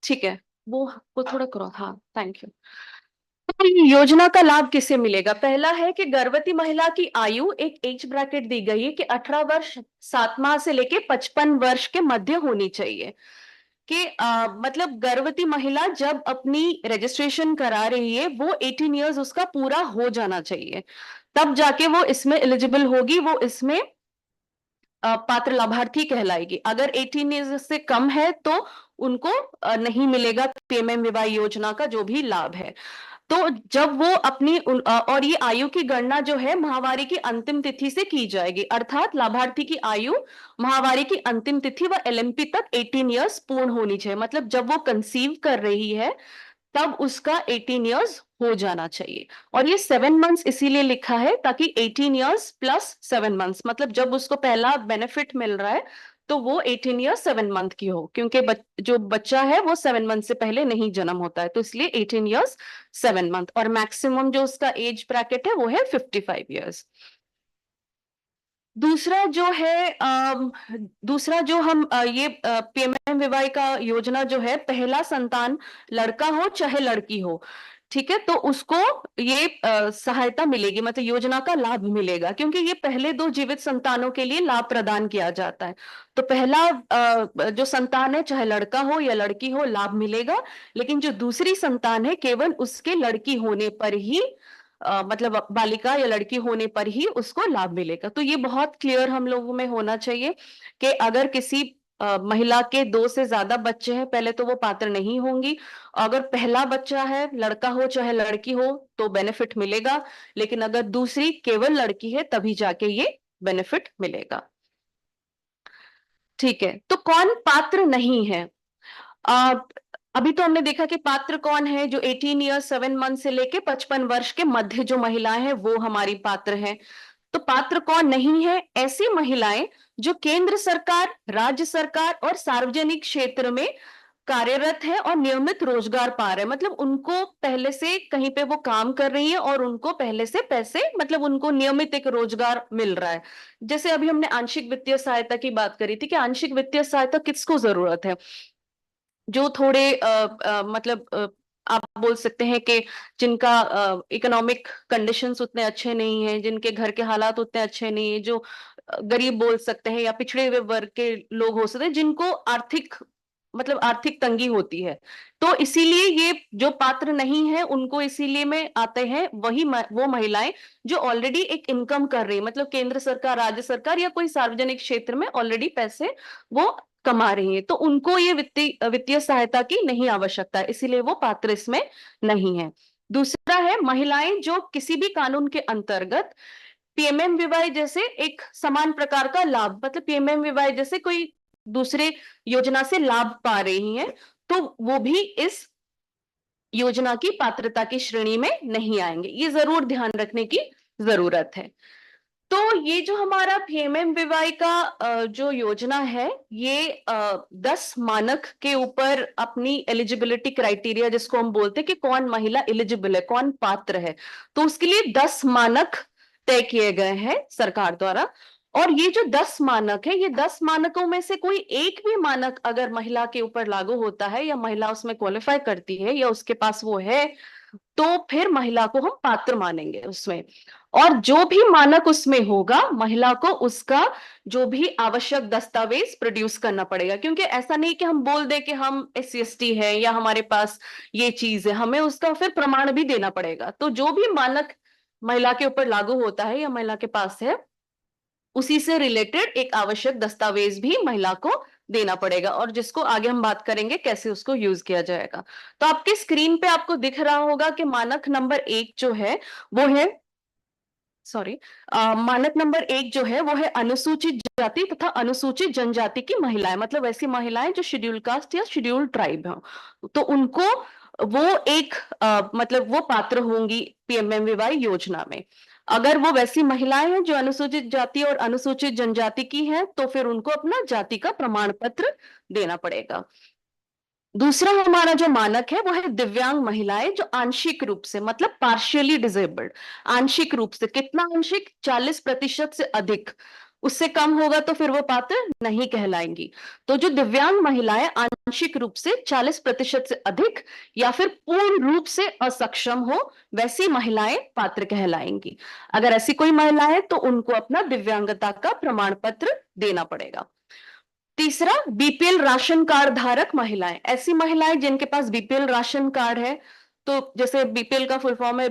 ठीक है, वो थोड़ा करो, हाँ, थैंक यू। तो ये योजना का लाभ किसे मिलेगा? पहला है कि गर्भवती महिला की आयु, एक एज ब्रैकेट दी गई है कि 18 वर्ष 7 माह से लेके 55 वर्ष के मध्य होनी चाहिए। कि मतलब गर्भवती महिला जब अपनी रजिस्ट्रेशन करा रही है वो 18 इयर्स उसका पूरा हो जाना चाहिए, तब जाके वो इसमें एलिजिबल होगी, वो इसमें पात्र लाभार्थी कहलाएगी। अगर 18 ईयर्स से कम है तो उनको नहीं मिलेगा पीएमएमवीवाई योजना का जो भी लाभ है। तो जब वो अपनी और ये आयु की गणना जो है माहवारी की अंतिम तिथि से की जाएगी, अर्थात लाभार्थी की आयु माहवारी की अंतिम तिथि व एलएमपी तक 18 इयर्स पूर्ण होनी चाहिए। मतलब जब वो कंसीव कर रही है तब उसका 18 इयर्स हो जाना चाहिए। और ये 7 मंथ्स इसीलिए लिखा है ताकि 18 इयर्स प्लस 7 मंथ्स, मतलब जब उसको पहला बेनिफिट मिल रहा है तो वो 18 ईयर 7 मंथ की हो, क्योंकि जो बच्चा है वो 7 मंथ से पहले नहीं जन्म होता है, तो इसलिए 18 इयर्स 7 मंथ। और मैक्सिमम जो उसका एज ब्रैकेट है वो है 55 इयर्स। दूसरा जो है दूसरा जो हम ये पीएमएमवीवाई का योजना जो है, पहला संतान लड़का हो चाहे लड़की हो, ठीक है, तो उसको ये सहायता मिलेगी, मतलब योजना का लाभ मिलेगा, क्योंकि ये पहले 2 जीवित संतानों के लिए लाभ प्रदान किया जाता है। तो पहला जो संतान है चाहे लड़का हो या लड़की हो लाभ मिलेगा, लेकिन जो दूसरी संतान है केवल उसके लड़की होने पर ही मतलब बालिका या लड़की होने पर ही उसको लाभ मिलेगा। तो ये बहुत क्लियर हम लोगों में होना चाहिए कि अगर किसी महिला के 2 से ज्यादा बच्चे हैं पहले तो वो पात्र नहीं होंगी। अगर पहला बच्चा है लड़का हो चाहे लड़की हो तो बेनिफिट मिलेगा, लेकिन अगर दूसरी केवल लड़की है तभी जाके ये बेनिफिट मिलेगा। ठीक है, तो कौन पात्र नहीं है? आ, अभी तो हमने देखा कि पात्र कौन है, जो 18 ईयर्स 7 मंथ से लेके 55 वर्ष के मध्य जो महिलाएं हैं वो हमारी पात्र हैं। तो पात्र कौन नहीं है? ऐसी महिलाएं जो केंद्र सरकार, राज्य सरकार और सार्वजनिक क्षेत्र में कार्यरत है और नियमित रोजगार पा रहे हैं, मतलब उनको पहले से कहीं पे वो काम कर रही है और उनको पहले से पैसे, मतलब उनको नियमित एक रोजगार मिल रहा है। जैसे अभी हमने आंशिक वित्तीय सहायता की बात करी थी कि आंशिक वित्तीय सहायता किसको जरूरत है? जो थोड़े मतलब आप बोल सकते हैं कि जिनका इकोनॉमिक कंडीशंस उतने अच्छे नहीं हैं, जिनके घर के हालात उतने अच्छे नहीं है, जो गरीब बोल सकते हैं या पिछड़े हुए वर्ग के लोग हो सकते हैं, जिनको आर्थिक, मतलब आर्थिक तंगी होती है। तो इसीलिए ये जो पात्र नहीं है उनको इसीलिए में आते हैं वही वो महिलाएं जो ऑलरेडी एक इनकम कर रही है, मतलब केंद्र सरकार, राज्य सरकार या कोई सार्वजनिक क्षेत्र में ऑलरेडी पैसे वो कमा रही है, तो उनको ये वित्तीय वित्तीय सहायता की नहीं आवश्यकता है, इसीलिए वो पात्र इसमें नहीं है। दूसरा है महिलाएं जो किसी भी कानून के अंतर्गत पीएमएमवीवाई जैसे एक समान प्रकार का लाभ, मतलब पीएमएमवीवाई जैसे कोई दूसरे योजना से लाभ पा रही हैं, तो वो भी इस योजना की पात्रता की श्रेणी में नहीं आएंगे। ये जरूर ध्यान रखने की जरूरत है। तो ये जो हमारा पीएमएमवीवाई का जो योजना है, ये 10 मानक के ऊपर अपनी एलिजिबिलिटी क्राइटेरिया, जिसको हम बोलते हैं कि कौन महिला एलिजिबल है, कौन पात्र है, तो उसके लिए 10 मानक तय किए गए हैं सरकार द्वारा। और ये जो 10 मानक है, ये 10 मानकों में से कोई एक भी मानक अगर महिला के ऊपर लागू होता है या महिला उसमें क्वालिफाई करती है या उसके पास वो है, तो फिर महिला को हम पात्र मानेंगे उसमें। और जो भी मानक उसमें होगा महिला को उसका जो भी आवश्यक दस्तावेज प्रोड्यूस करना पड़ेगा, क्योंकि ऐसा नहीं कि हम बोल दे कि हम SC/ST है या हमारे पास ये चीज है, हमें उसका फिर प्रमाण भी देना पड़ेगा। तो जो भी मानक महिला के ऊपर लागू होता है या महिला के पास है, उसी से रिलेटेड एक आवश्यक दस्तावेज भी महिला को देना पड़ेगा, और जिसको आगे हम बात करेंगे कैसे उसको यूज किया जाएगा। तो आपके स्क्रीन पे आपको दिख रहा होगा कि मानक नंबर 1 जो है वो है, सॉरी, मानक नंबर 1 जो है वो है अनुसूचित जाति तथा अनुसूचित जनजाति की महिलाएं, मतलब ऐसी महिलाएं जो शेड्यूल कास्ट या शेड्यूल ट्राइब हैं, तो उनको वो एक मतलब वो पात्र होंगी पीएमएमवीवाई योजना में। अगर वो वैसी महिलाएं हैं जो अनुसूचित जाति और अनुसूचित जनजाति की हैं, तो फिर उनको अपना जाति का प्रमाण पत्र देना पड़ेगा। दूसरा हमारा जो मानक है वो है दिव्यांग महिलाएं जो आंशिक रूप से, मतलब पार्शियली डिसेबल्ड, आंशिक रूप से, कितना आंशिक, 40% से अधिक उससे कम होगा तो फिर वो पात्र नहीं कहलाएंगी। तो जो दिव्यांग महिलाएं आंशिक रूप से 40% से अधिक या फिर पूर्ण रूप से असक्षम हो, वैसी महिलाएं पात्र कहलाएंगी। अगर ऐसी कोई महिला है तो उनको अपना दिव्यांगता का प्रमाण पत्र देना पड़ेगा। तीसरा, बीपीएल राशन कार्ड धारक महिलाएं, ऐसी महिलाएं जिनके पास बीपीएल राशन कार्ड है। तो जैसे बीपीएल का फुल फॉर्म है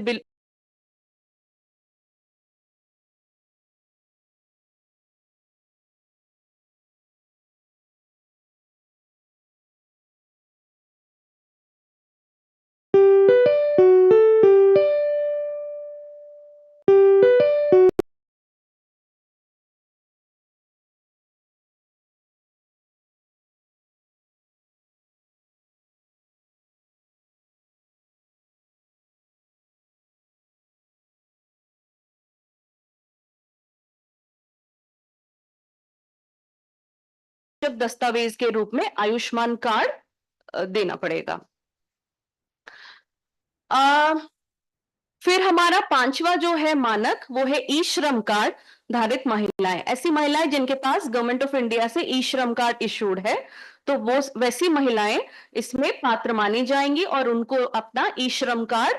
दस्तावेज के रूप में आयुष्मान कार्ड देना पड़ेगा। फिर हमारा पांचवा जो है मानक, वो है ई श्रम कार्ड धारित महिलाएं, ऐसी महिलाएं जिनके पास गवर्नमेंट ऑफ इंडिया से ई श्रम कार्ड इशूड है, तो वो वैसी महिलाएं इसमें पात्र मानी जाएंगी और उनको अपना ई श्रम कार्ड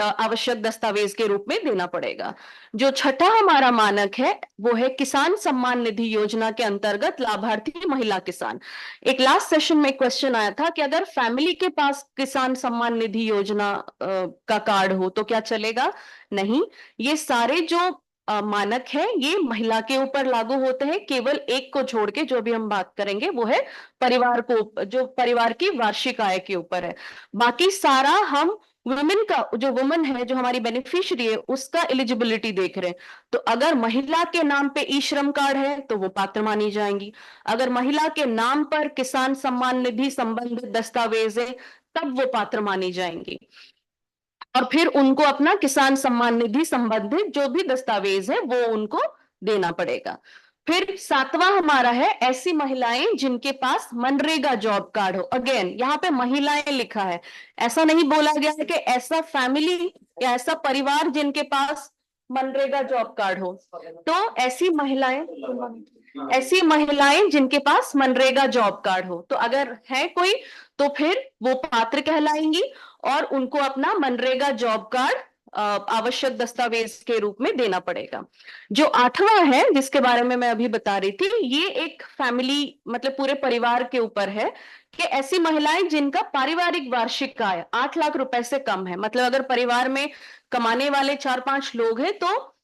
आवश्यक दस्तावेज के रूप में देना पड़ेगा। जो छठा हमारा मानक है वो है किसान सम्मान निधि योजना के अंतर्गत लाभार्थी महिला किसान। एक लास्ट सेशन में क्वेश्चन आया था कि अगर फैमिली के पास किसान सम्मान निधि योजना का कार्ड हो तो क्या चलेगा? नहीं, ये सारे जो मानक है ये महिला के ऊपर लागू होते हैं, केवल एक को छोड़ के। जो भी हम बात करेंगे वो है परिवार को, जो परिवार की वार्षिक आय के ऊपर है। बाकी सारा हम वुमेन का, जो वुमन है जो हमारी बेनिफिशियरी है, उसका एलिजिबिलिटी देख रहे हैं। तो अगर महिला के नाम पे ई श्रम कार्ड है तो वो पात्र मानी जाएंगी। अगर महिला के नाम पर किसान सम्मान निधि संबंधित दस्तावेज है तब वो पात्र मानी जाएंगी, और फिर उनको अपना किसान सम्मान निधि संबंधित जो भी दस्तावेज है वो उनको देना पड़ेगा। फिर सातवां हमारा है ऐसी महिलाएं जिनके पास मनरेगा जॉब कार्ड हो। अगेन यहाँ पे महिलाएं लिखा है, ऐसा नहीं बोला गया है कि ऐसा फैमिली या ऐसा परिवार जिनके पास मनरेगा जॉब कार्ड हो। तो ऐसी महिलाएं जिनके पास मनरेगा जॉब कार्ड हो, तो अगर है कोई तो फिर वो पात्र कहलाएंगी और उनको अपना मनरेगा जॉब कार्ड आवश्यक दस्तावेज के रूप में देना पड़ेगा। जो आठवां है जिसके बारे में मैं अभी बता रही थी, ये एक फैमिली मतलब पूरे परिवार के ऊपर है कि ऐसी महिलाएं जिनका पारिवारिक वार्षिक आय 8 लाख रुपए से कम है। मतलब अगर परिवार में कमाने वाले 4-5 लोग हैं तो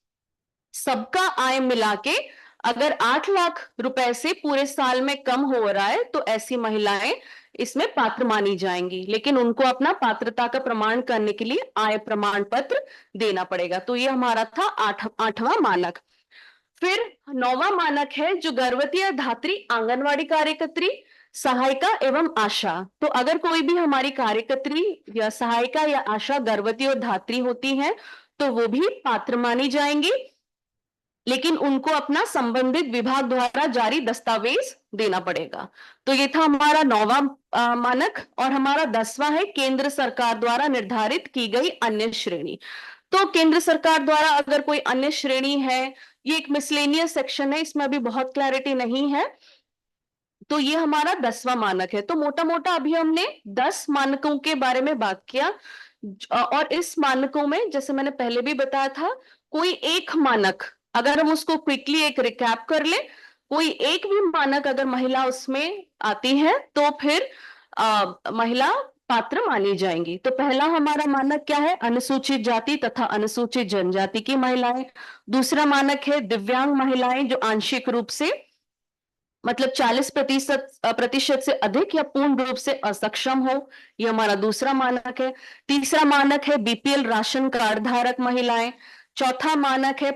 सबका आय मिला के अगर 8 लाख रुपए से पूरे साल में कम हो रहा है तो ऐसी महिलाएं इसमें पात्र मानी जाएंगी, लेकिन उनको अपना पात्रता का प्रमाण करने के लिए आय प्रमाण पत्र देना पड़ेगा। तो ये हमारा था आठवां मानक। फिर नौवां मानक है जो गर्भवती या धात्री आंगनवाड़ी कार्यकर्त्री, सहायिका एवं आशा। तो अगर कोई भी हमारी कार्यकर्त्री या सहायिका या आशा गर्भवती और धात्री होती है तो वो भी पात्र मानी जाएंगी, लेकिन उनको अपना संबंधित विभाग द्वारा जारी दस्तावेज देना पड़ेगा। तो ये था हमारा नौवां मानक। और हमारा 10वां है केंद्र सरकार द्वारा निर्धारित की गई अन्य श्रेणी। तो केंद्र सरकार द्वारा अगर कोई अन्य श्रेणी है, ये एक मिसलेनियस सेक्शन है, इसमें अभी बहुत क्लैरिटी नहीं है। तो ये हमारा 10वां मानक है। तो मोटा मोटा अभी हमने 10 मानकों के बारे में बात किया, और इस मानकों में जैसे मैंने पहले भी बताया था, कोई एक मानक अगर हम उसको क्विकली एक रिकैप कर ले, कोई एक भी मानक अगर महिला उसमें आती है तो फिर महिला पात्र मानी जाएंगी। तो पहला हमारा मानक क्या है? अनुसूचित जाति तथा अनुसूचित जनजाति की महिलाएं। दूसरा मानक है दिव्यांग महिलाएं जो आंशिक रूप से मतलब 40% से अधिक या पूर्ण रूप से असक्षम हो, ये हमारा दूसरा मानक है। तीसरा मानक है बीपीएल राशन कार्ड धारक महिलाएं। चौथा मानक है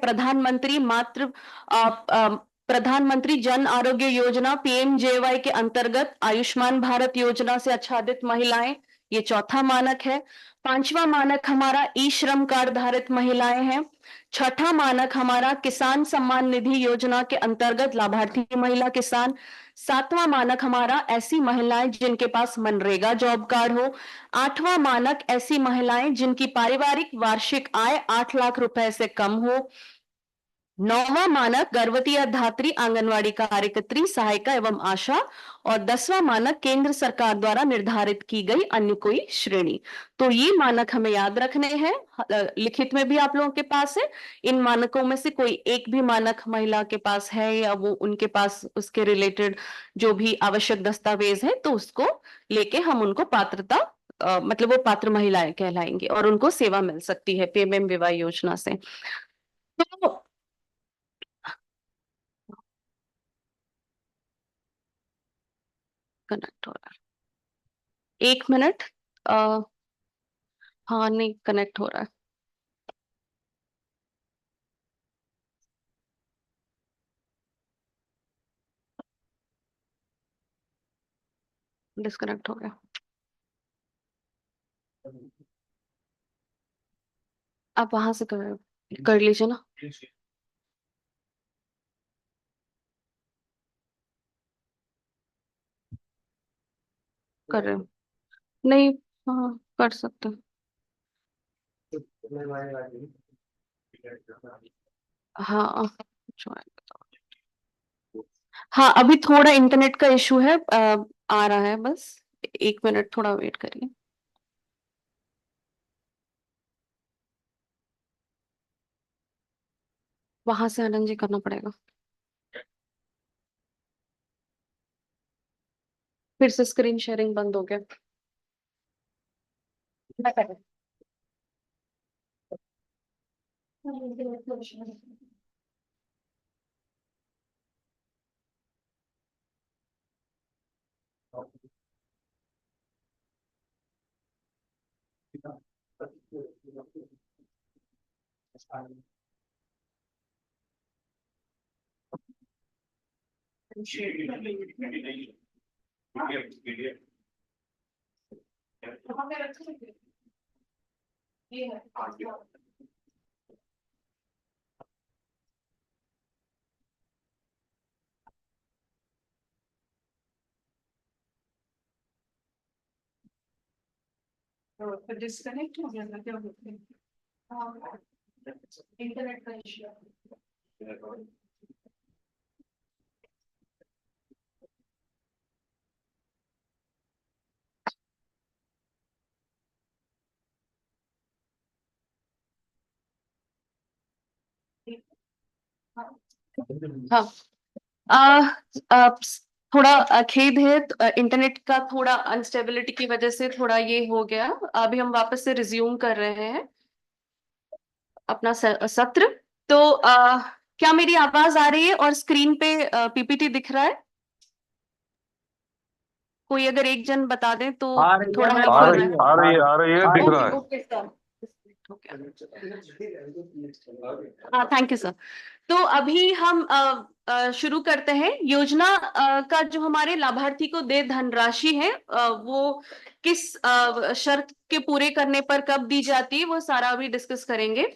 प्रधानमंत्री जन आरोग्य योजना पीएमजेवाई के अंतर्गत आयुष्मान भारत योजना से आच्छादित महिलाएं, ये चौथा मानक है। पांचवा मानक हमारा ई श्रम कार्ड धारित महिलाएं हैं। छठा मानक हमारा किसान सम्मान निधि योजना के अंतर्गत लाभार्थी महिला किसान। सातवां मानक हमारा ऐसी महिलाएं जिनके पास मनरेगा जॉब कार्ड हो। आठवां मानक ऐसी महिलाएं जिनकी पारिवारिक वार्षिक आय 8 लाख रुपए से कम हो। 9वां मानक गर्भवती या धात्री आंगनवाड़ी कार्यकर्त्री, सहायिका एवं आशा, और 10वां मानक केंद्र सरकार द्वारा निर्धारित की गई अन्य कोई श्रेणी। तो ये मानक हमें याद रखने हैं, लिखित में भी आप लोगों के पास है। इन मानकों में से कोई एक भी मानक महिला के पास है या वो उनके पास उसके रिलेटेड जो भी आवश्यक दस्तावेज है, तो उसको लेके हम उनको पात्रता मतलब वो पात्र महिलाएं कहलाएंगे और उनको सेवा मिल सकती है पीएम विवाह योजना से। तो कनेक्ट हो रहा है, 1 मिनट। आ, हाँ नहीं कनेक्ट हो रहा है, डिस्कनेक्ट हो गया। आप वहां से कर लीजिए ना। कर रहे हो? नहीं, हाँ कर सकते हैं। हाँ हाँ, अभी थोड़ा इंटरनेट का इशू है, आ रहा है बस। 1 मिनट थोड़ा वेट करिए। वहां से आनंद जी करना पड़ेगा, फिर से स्क्रीन शेयरिंग बंद हो गया। मैं कर रही हूँ। तो डिस्कनेक्ट हो गया था क्या होता है? हाँ, इंटरनेट का इशू। हाँ, आ, आ, थोड़ा खेद है, इंटरनेट का थोड़ा अनस्टेबिलिटी की वजह से थोड़ा ये हो गया। अभी हम वापस से रिज्यूम कर रहे हैं अपना सत्र। तो क्या मेरी आवाज आ रही है और स्क्रीन पे पीपीटी दिख रहा है? कोई अगर एक जन बता दे तो आ रही है थोड़ा मैम, हेल्प आ हो रही जाए। है, आ रही है, दिख रहा ओके है। ओके सर, हाँ थैंक यू सर। तो अभी हम शुरू करते हैं। योजना का जो हमारे लाभार्थी को दे धनराशि है, वो किस शर्त के पूरे करने पर कब दी जाती है, वो सारा अभी डिस्कस करेंगे।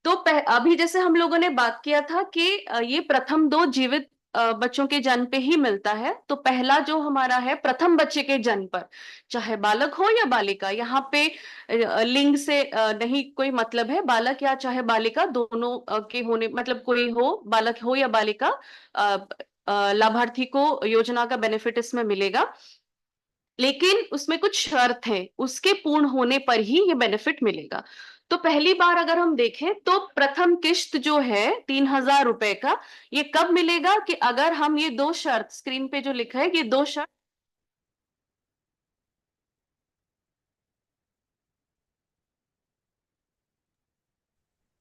तो अभी जैसे हम लोगों ने बात किया था कि ये प्रथम 2 जीवित बच्चों के जन्म पे ही मिलता है। तो पहला जो हमारा है प्रथम बच्चे के जन्म पर, चाहे बालक हो या बालिका, यहाँ पे लिंग से नहीं कोई मतलब है, बालक या चाहे बालिका दोनों के होने, मतलब कोई हो, बालक हो या बालिका, लाभार्थी को योजना का बेनिफिट इसमें मिलेगा। लेकिन उसमें कुछ शर्त है, उसके पूर्ण होने पर ही ये बेनिफिट मिलेगा। तो पहली बार अगर हम देखें तो प्रथम किश्त जो है 3,000 रुपए का, ये कब मिलेगा कि अगर हम ये 2 शर्त, स्क्रीन पे जो लिखा है ये 2 शर्त।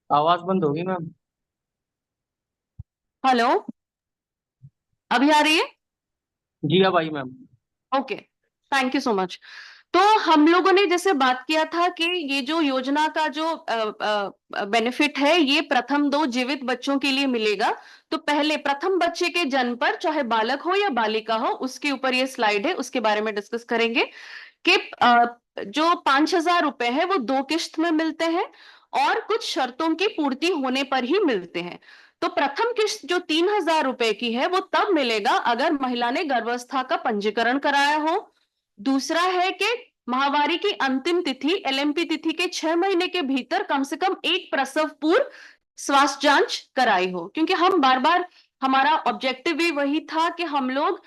आवाज बंद होगी मैम। हेलो, अभी आ रही है? जी अब आई ma'am. Okay, thank you so much. तो हम लोगों ने जैसे बात किया था कि ये जो योजना का जो बेनिफिट है ये प्रथम 2 जीवित बच्चों के लिए मिलेगा। तो पहले प्रथम बच्चे के जन्म पर, चाहे बालक हो या बालिका हो, उसके ऊपर ये स्लाइड है, उसके बारे में डिस्कस करेंगे कि जो 5,000 रुपए है वो 2 किश्त में मिलते हैं और कुछ शर्तों की पूर्ति होने पर ही मिलते हैं। तो प्रथम किश्त जो 3,000 रुपए की है वो तब मिलेगा अगर महिला ने गर्भावस्था का पंजीकरण कराया हो। दूसरा है कि माहवारी की अंतिम तिथि, एलएमपी तिथि के 6 महीने के भीतर कम से कम एक प्रसव पूर्व स्वास्थ्य जांच कराई हो, क्योंकि हम बार बार, हमारा ऑब्जेक्टिव भी वही था कि हम लोग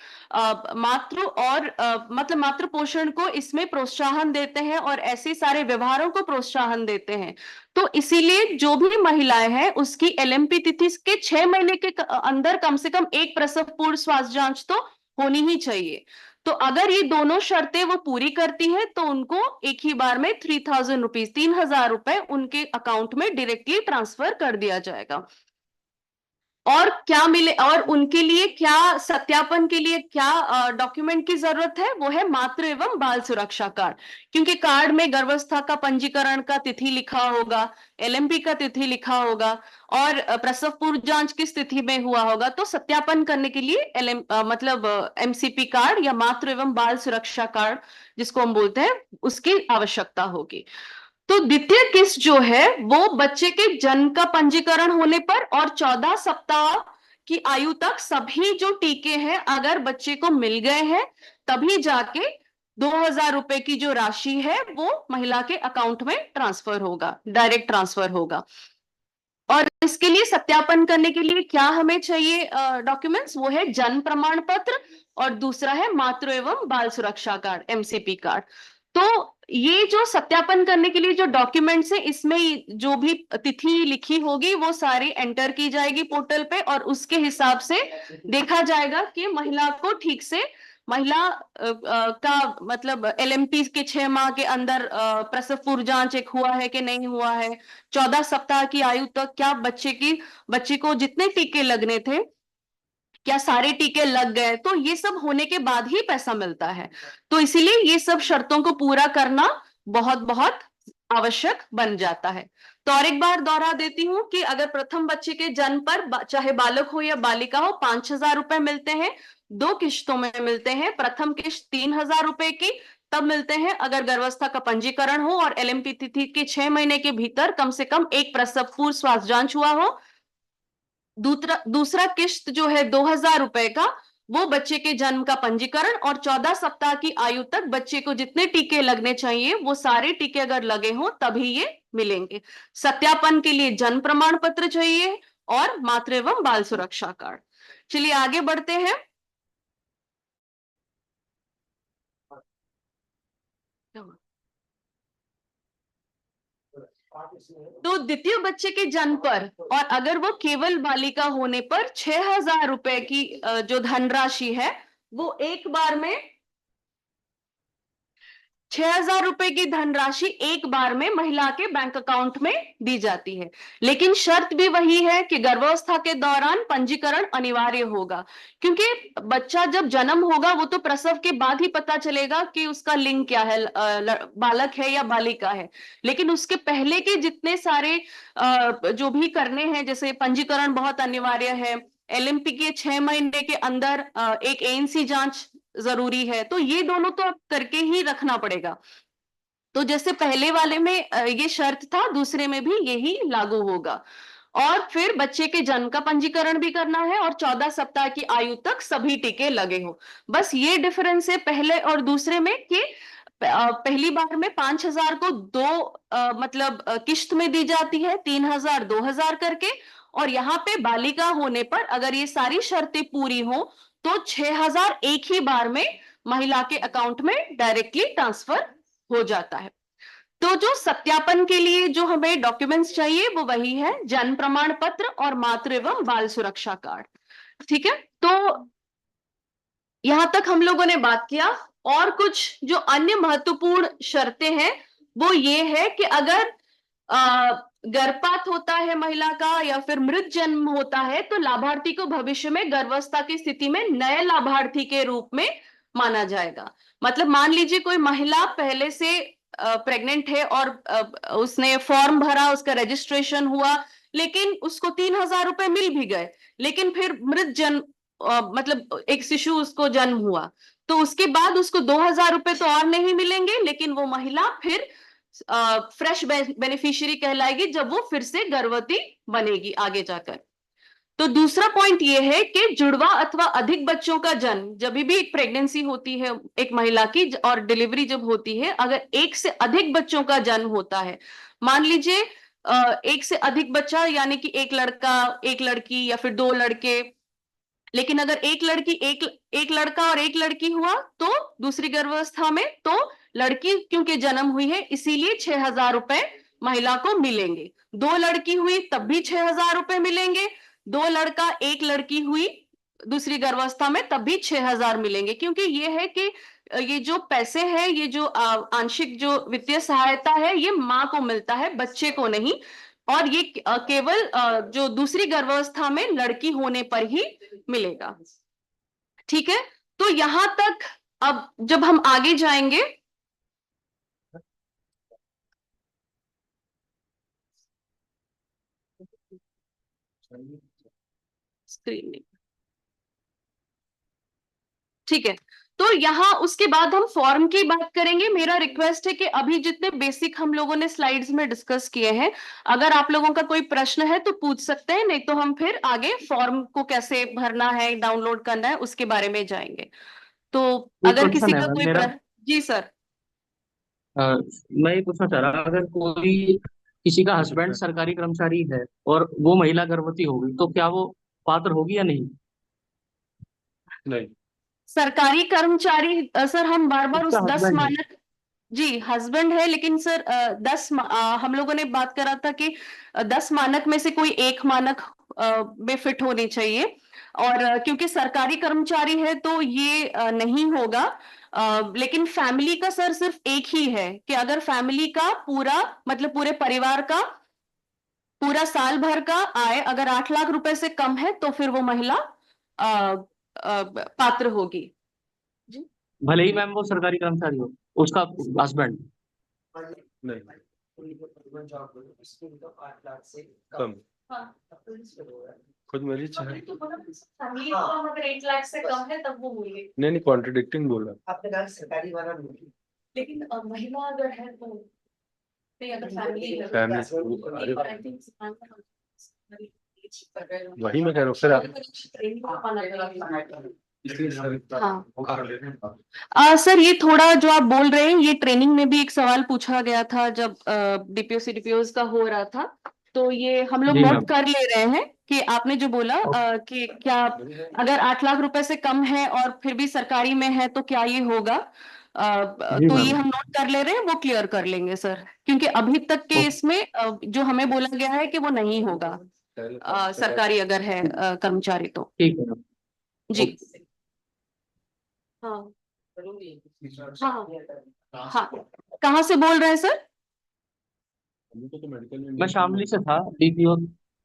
मातृ और मतलब मातृ पोषण को इसमें प्रोत्साहन देते हैं और ऐसे सारे व्यवहारों को प्रोत्साहन देते हैं। तो इसीलिए जो भी महिलाएं हैं उसकी एलएमपी तिथि के 6 महीने के अंदर कम से कम एक प्रसव पूर्व स्वास्थ्य जांच तो होनी ही चाहिए। तो अगर ये दोनों शर्तें वो पूरी करती है तो उनको एक ही बार में 3000 रुपीज, 3000 रुपए उनके अकाउंट में डायरेक्टली ट्रांसफर कर दिया जाएगा। और क्या मिले, और उनके लिए क्या सत्यापन के लिए क्या डॉक्यूमेंट की जरूरत है, वो है मातृ एवं बाल सुरक्षा कार्ड। क्योंकि कार्ड में गर्भावस्था का पंजीकरण का तिथि लिखा होगा, एलएमपी का तिथि लिखा होगा, और प्रसव पूर्व जांच किस तिथि में हुआ होगा। तो सत्यापन करने के लिए मतलब एमसीपी कार्ड या मातृ एवं बाल सुरक्षा कार्ड जिसको हम बोलते हैं, उसकी आवश्यकता होगी। तो द्वितीय किस्त जो है वो बच्चे के जन्म का पंजीकरण होने पर और 14 सप्ताह की आयु तक सभी जो टीके हैं अगर बच्चे को मिल गए हैं, तभी जाके 2000 रुपए की जो राशि है वो महिला के अकाउंट में ट्रांसफर होगा, डायरेक्ट ट्रांसफर होगा। और इसके लिए सत्यापन करने के लिए क्या हमें चाहिए डॉक्यूमेंट्स, वो है जन्म प्रमाण पत्र और दूसरा है मातृ एवं बाल सुरक्षा कार्ड, एमसीपी कार्ड। तो ये जो सत्यापन करने के लिए जो डॉक्यूमेंट्स है, इसमें जो भी तिथि लिखी होगी वो सारी एंटर की जाएगी पोर्टल पे, और उसके हिसाब से देखा जाएगा कि महिला को ठीक से, महिला का मतलब एलएमपी के 6 माह के अंदर प्रसव पूर्व जांच एक हुआ है कि नहीं हुआ है, 14 सप्ताह की आयु तक क्या बच्चे को जितने टीके लगने थे क्या सारे टीके लग गए। तो ये सब होने के बाद ही पैसा मिलता है। तो इसीलिए ये सब शर्तों को पूरा करना बहुत बहुत आवश्यक बन जाता है। तो और एक बार दोहरा देती हूं कि अगर प्रथम बच्चे के जन्म पर चाहे बालक हो या बालिका हो 5000 रुपए मिलते हैं, 2 किश्तों में मिलते हैं। प्रथम किश्त 3000 रुपए की तब मिलते हैं अगर गर्भावस्था का पंजीकरण हो और एलएमपी तिथि के 6 महीने के भीतर कम से कम एक प्रसव पूर्व स्वास्थ्य जांच हुआ हो। दूसरा किश्त जो है 2000 रुपए का, वो बच्चे के जन्म का पंजीकरण और 14 सप्ताह की आयु तक बच्चे को जितने टीके लगने चाहिए वो सारे टीके अगर लगे हों तभी ये मिलेंगे। सत्यापन के लिए जन्म प्रमाण पत्र चाहिए और मातृ एवं बाल सुरक्षा कार्ड। चलिए आगे बढ़ते हैं। तो द्वितीय बच्चे के जन्म पर और अगर वो केवल बालिका होने पर 6000 रुपए की जो धनराशि है वो एक बार में, 6000 रुपए की धनराशि एक बार में महिला के बैंक अकाउंट में दी जाती है। लेकिन शर्त भी वही है कि गर्भावस्था के दौरान पंजीकरण अनिवार्य होगा, क्योंकि बच्चा जब जन्म होगा वो तो प्रसव के बाद ही पता चलेगा कि उसका लिंग क्या है, बालक है या बालिका है। लेकिन उसके पहले के जितने सारे जो भी करने हैं, जैसे पंजीकरण बहुत अनिवार्य है, एलएमपी के 6 महीने के अंदर एक एएनसी जांच जरूरी है, तो ये दोनों तो अब करके ही रखना पड़ेगा। तो जैसे पहले वाले में ये शर्त था, दूसरे में भी यही लागू होगा। और फिर बच्चे के जन्म का पंजीकरण भी करना है और 14 सप्ताह की आयु तक सभी टीके लगे हो। बस ये डिफरेंस है पहले और दूसरे में कि पहली बार में 5000 को दो मतलब किश्त में दी जाती है, 3000 2000 करके। और यहाँ पे बालिका होने पर अगर ये सारी शर्तें पूरी हो तो 6000 एक ही बार में महिला के अकाउंट में डायरेक्टली ट्रांसफर हो जाता है। तो जो सत्यापन के लिए जो हमें डॉक्यूमेंट्स चाहिए वो वही है जन्म प्रमाण पत्र और मातृ एवं बाल सुरक्षा कार्ड। ठीक है, तो यहां तक हम लोगों ने बात किया। और कुछ जो अन्य महत्वपूर्ण शर्तें हैं वो ये है कि अगर गर्भपात होता है महिला का या फिर मृत जन्म होता है तो लाभार्थी को भविष्य में गर्भावस्था की स्थिति में नए लाभार्थी के रूप में माना जाएगा। मतलब मान लीजिए कोई महिला पहले से प्रेग्नेंट है और उसने फॉर्म भरा, उसका रजिस्ट्रेशन हुआ, लेकिन उसको 3000 रुपए मिल भी गए, लेकिन फिर मृत जन्म मतलब एक शिशु उसको जन्म हुआ, तो उसके बाद उसको 2000 रुपए तो और नहीं मिलेंगे, लेकिन वो महिला फिर फ्रेश बेनिफिशियरी कहलाएगी जब वो फिर से गर्भवती बनेगी आगे जाकर। तो दूसरा पॉइंट ये है कि जुड़वा अथवा अधिक बच्चों का जन्म, जब भी एक प्रेगनेंसी होती है एक महिला की और डिलीवरी जब होती है, अगर एक से अधिक बच्चों का जन्म होता है, मान लीजिए एक से अधिक बच्चा यानी कि एक लड़का एक लड़की या फिर दो लड़के, लेकिन अगर एक लड़की एक लड़का और एक लड़की हुआ तो दूसरी गर्भावस्था में तो लड़की क्योंकि जन्म हुई है इसीलिए 6,000 रुपए महिला को मिलेंगे। दो लड़की हुई तब भी 6,000 रुपए मिलेंगे। दो लड़का एक लड़की हुई दूसरी गर्भावस्था में तब भी 6,000 मिलेंगे, क्योंकि ये है कि ये जो पैसे हैं, ये जो आंशिक जो वित्तीय सहायता है, ये माँ को मिलता है, बच्चे को नहीं। और ये केवल जो दूसरी गर्भावस्था में लड़की होने पर ही मिलेगा। ठीक है, तो यहां तक। अब जब हम आगे जाएंगे, स्क्रीन में, ठीक है, तो यहाँ उसके बाद हम फॉर्म की बात करेंगे। मेरा रिक्वेस्ट है कि अभी जितने बेसिक हम लोगों ने स्लाइड्स में डिस्कस किए हैं, अगर आप लोगों का कोई प्रश्न है तो पूछ सकते हैं, नहीं तो हम फिर आगे फॉर्म को कैसे भरना है, डाउनलोड करना है, उसके बारे में जाएंगे। तो एक अगर किसी क्वेश्चन है का मैम कोई मेरा। प्रश्न। जी सर। अ, मैं ये पूछना चाह रहा, अगर कोई किसी का हस्बैंड सरकारी कर्मचारी है और वो महिला गर्भवती होगी तो क्या वो पात्र होगी या नहीं? नहीं। सरकारी कर्मचारी सर, हम बार बार उसका उस 10 हस्बैंड है। मानक। जी हस्बैंड है, लेकिन सर 10 हम लोगों ने बात करा था कि 10 मानक में से कोई एक मानक में फिट होनी चाहिए। और क्योंकि सरकारी कर्मचारी है तो ये नहीं होगा। लेकिन फैमिली का सर सिर्फ एक ही है कि अगर फैमिली का पूरा मतलब पूरे परिवार का पूरा साल भर का आय अगर 8 लाख रुपए से कम है तो फिर वो महिला पात्र होगी। जी। भले ही मैम वो सरकारी कर्मचारी हो, उसका हस्बैंड। नहीं। कम। हाँ। खुद मेरी चाह तो बोला फैमिली इनकम अगर 8 लाख से कम है तब वो होंगे। नहीं नहीं, कॉन्ट्रडिक्टिंग बोला। आपने कहा सरकारी वाला नहीं। लेकिन महिला अगर है तो नहीं, अगर फैमिली है फैमिली, तो अरे I think वही मैं कह रहा हूँ फिर आप हाँ। सर ये थोड़ा जो आप बोल रहे हैं, ये ट्रेनिंग में भी एक सवाल पूछा गया था जब डीपीओ सीडीपीओ का हो रहा था, तो ये हम लोग जी मैम। नोट कर ले रहे हैं कि आपने जो बोला कि क्या अगर 8 लाख रुपए से कम है और फिर भी सरकारी में है तो क्या ये होगा। जी तो ये मैम। हम नोट कर ले रहे हैं, वो क्लियर कर लेंगे सर, क्योंकि अभी तक के इसमें जो हमें बोला गया है कि वो नहीं होगा सरकारी अगर है कर्मचारी तो। ठीक है मैम। जी। हाँ हाँ हाँ। कहाँ से बोल रहे हैं सर? मैं शामली से था, डीपीओ।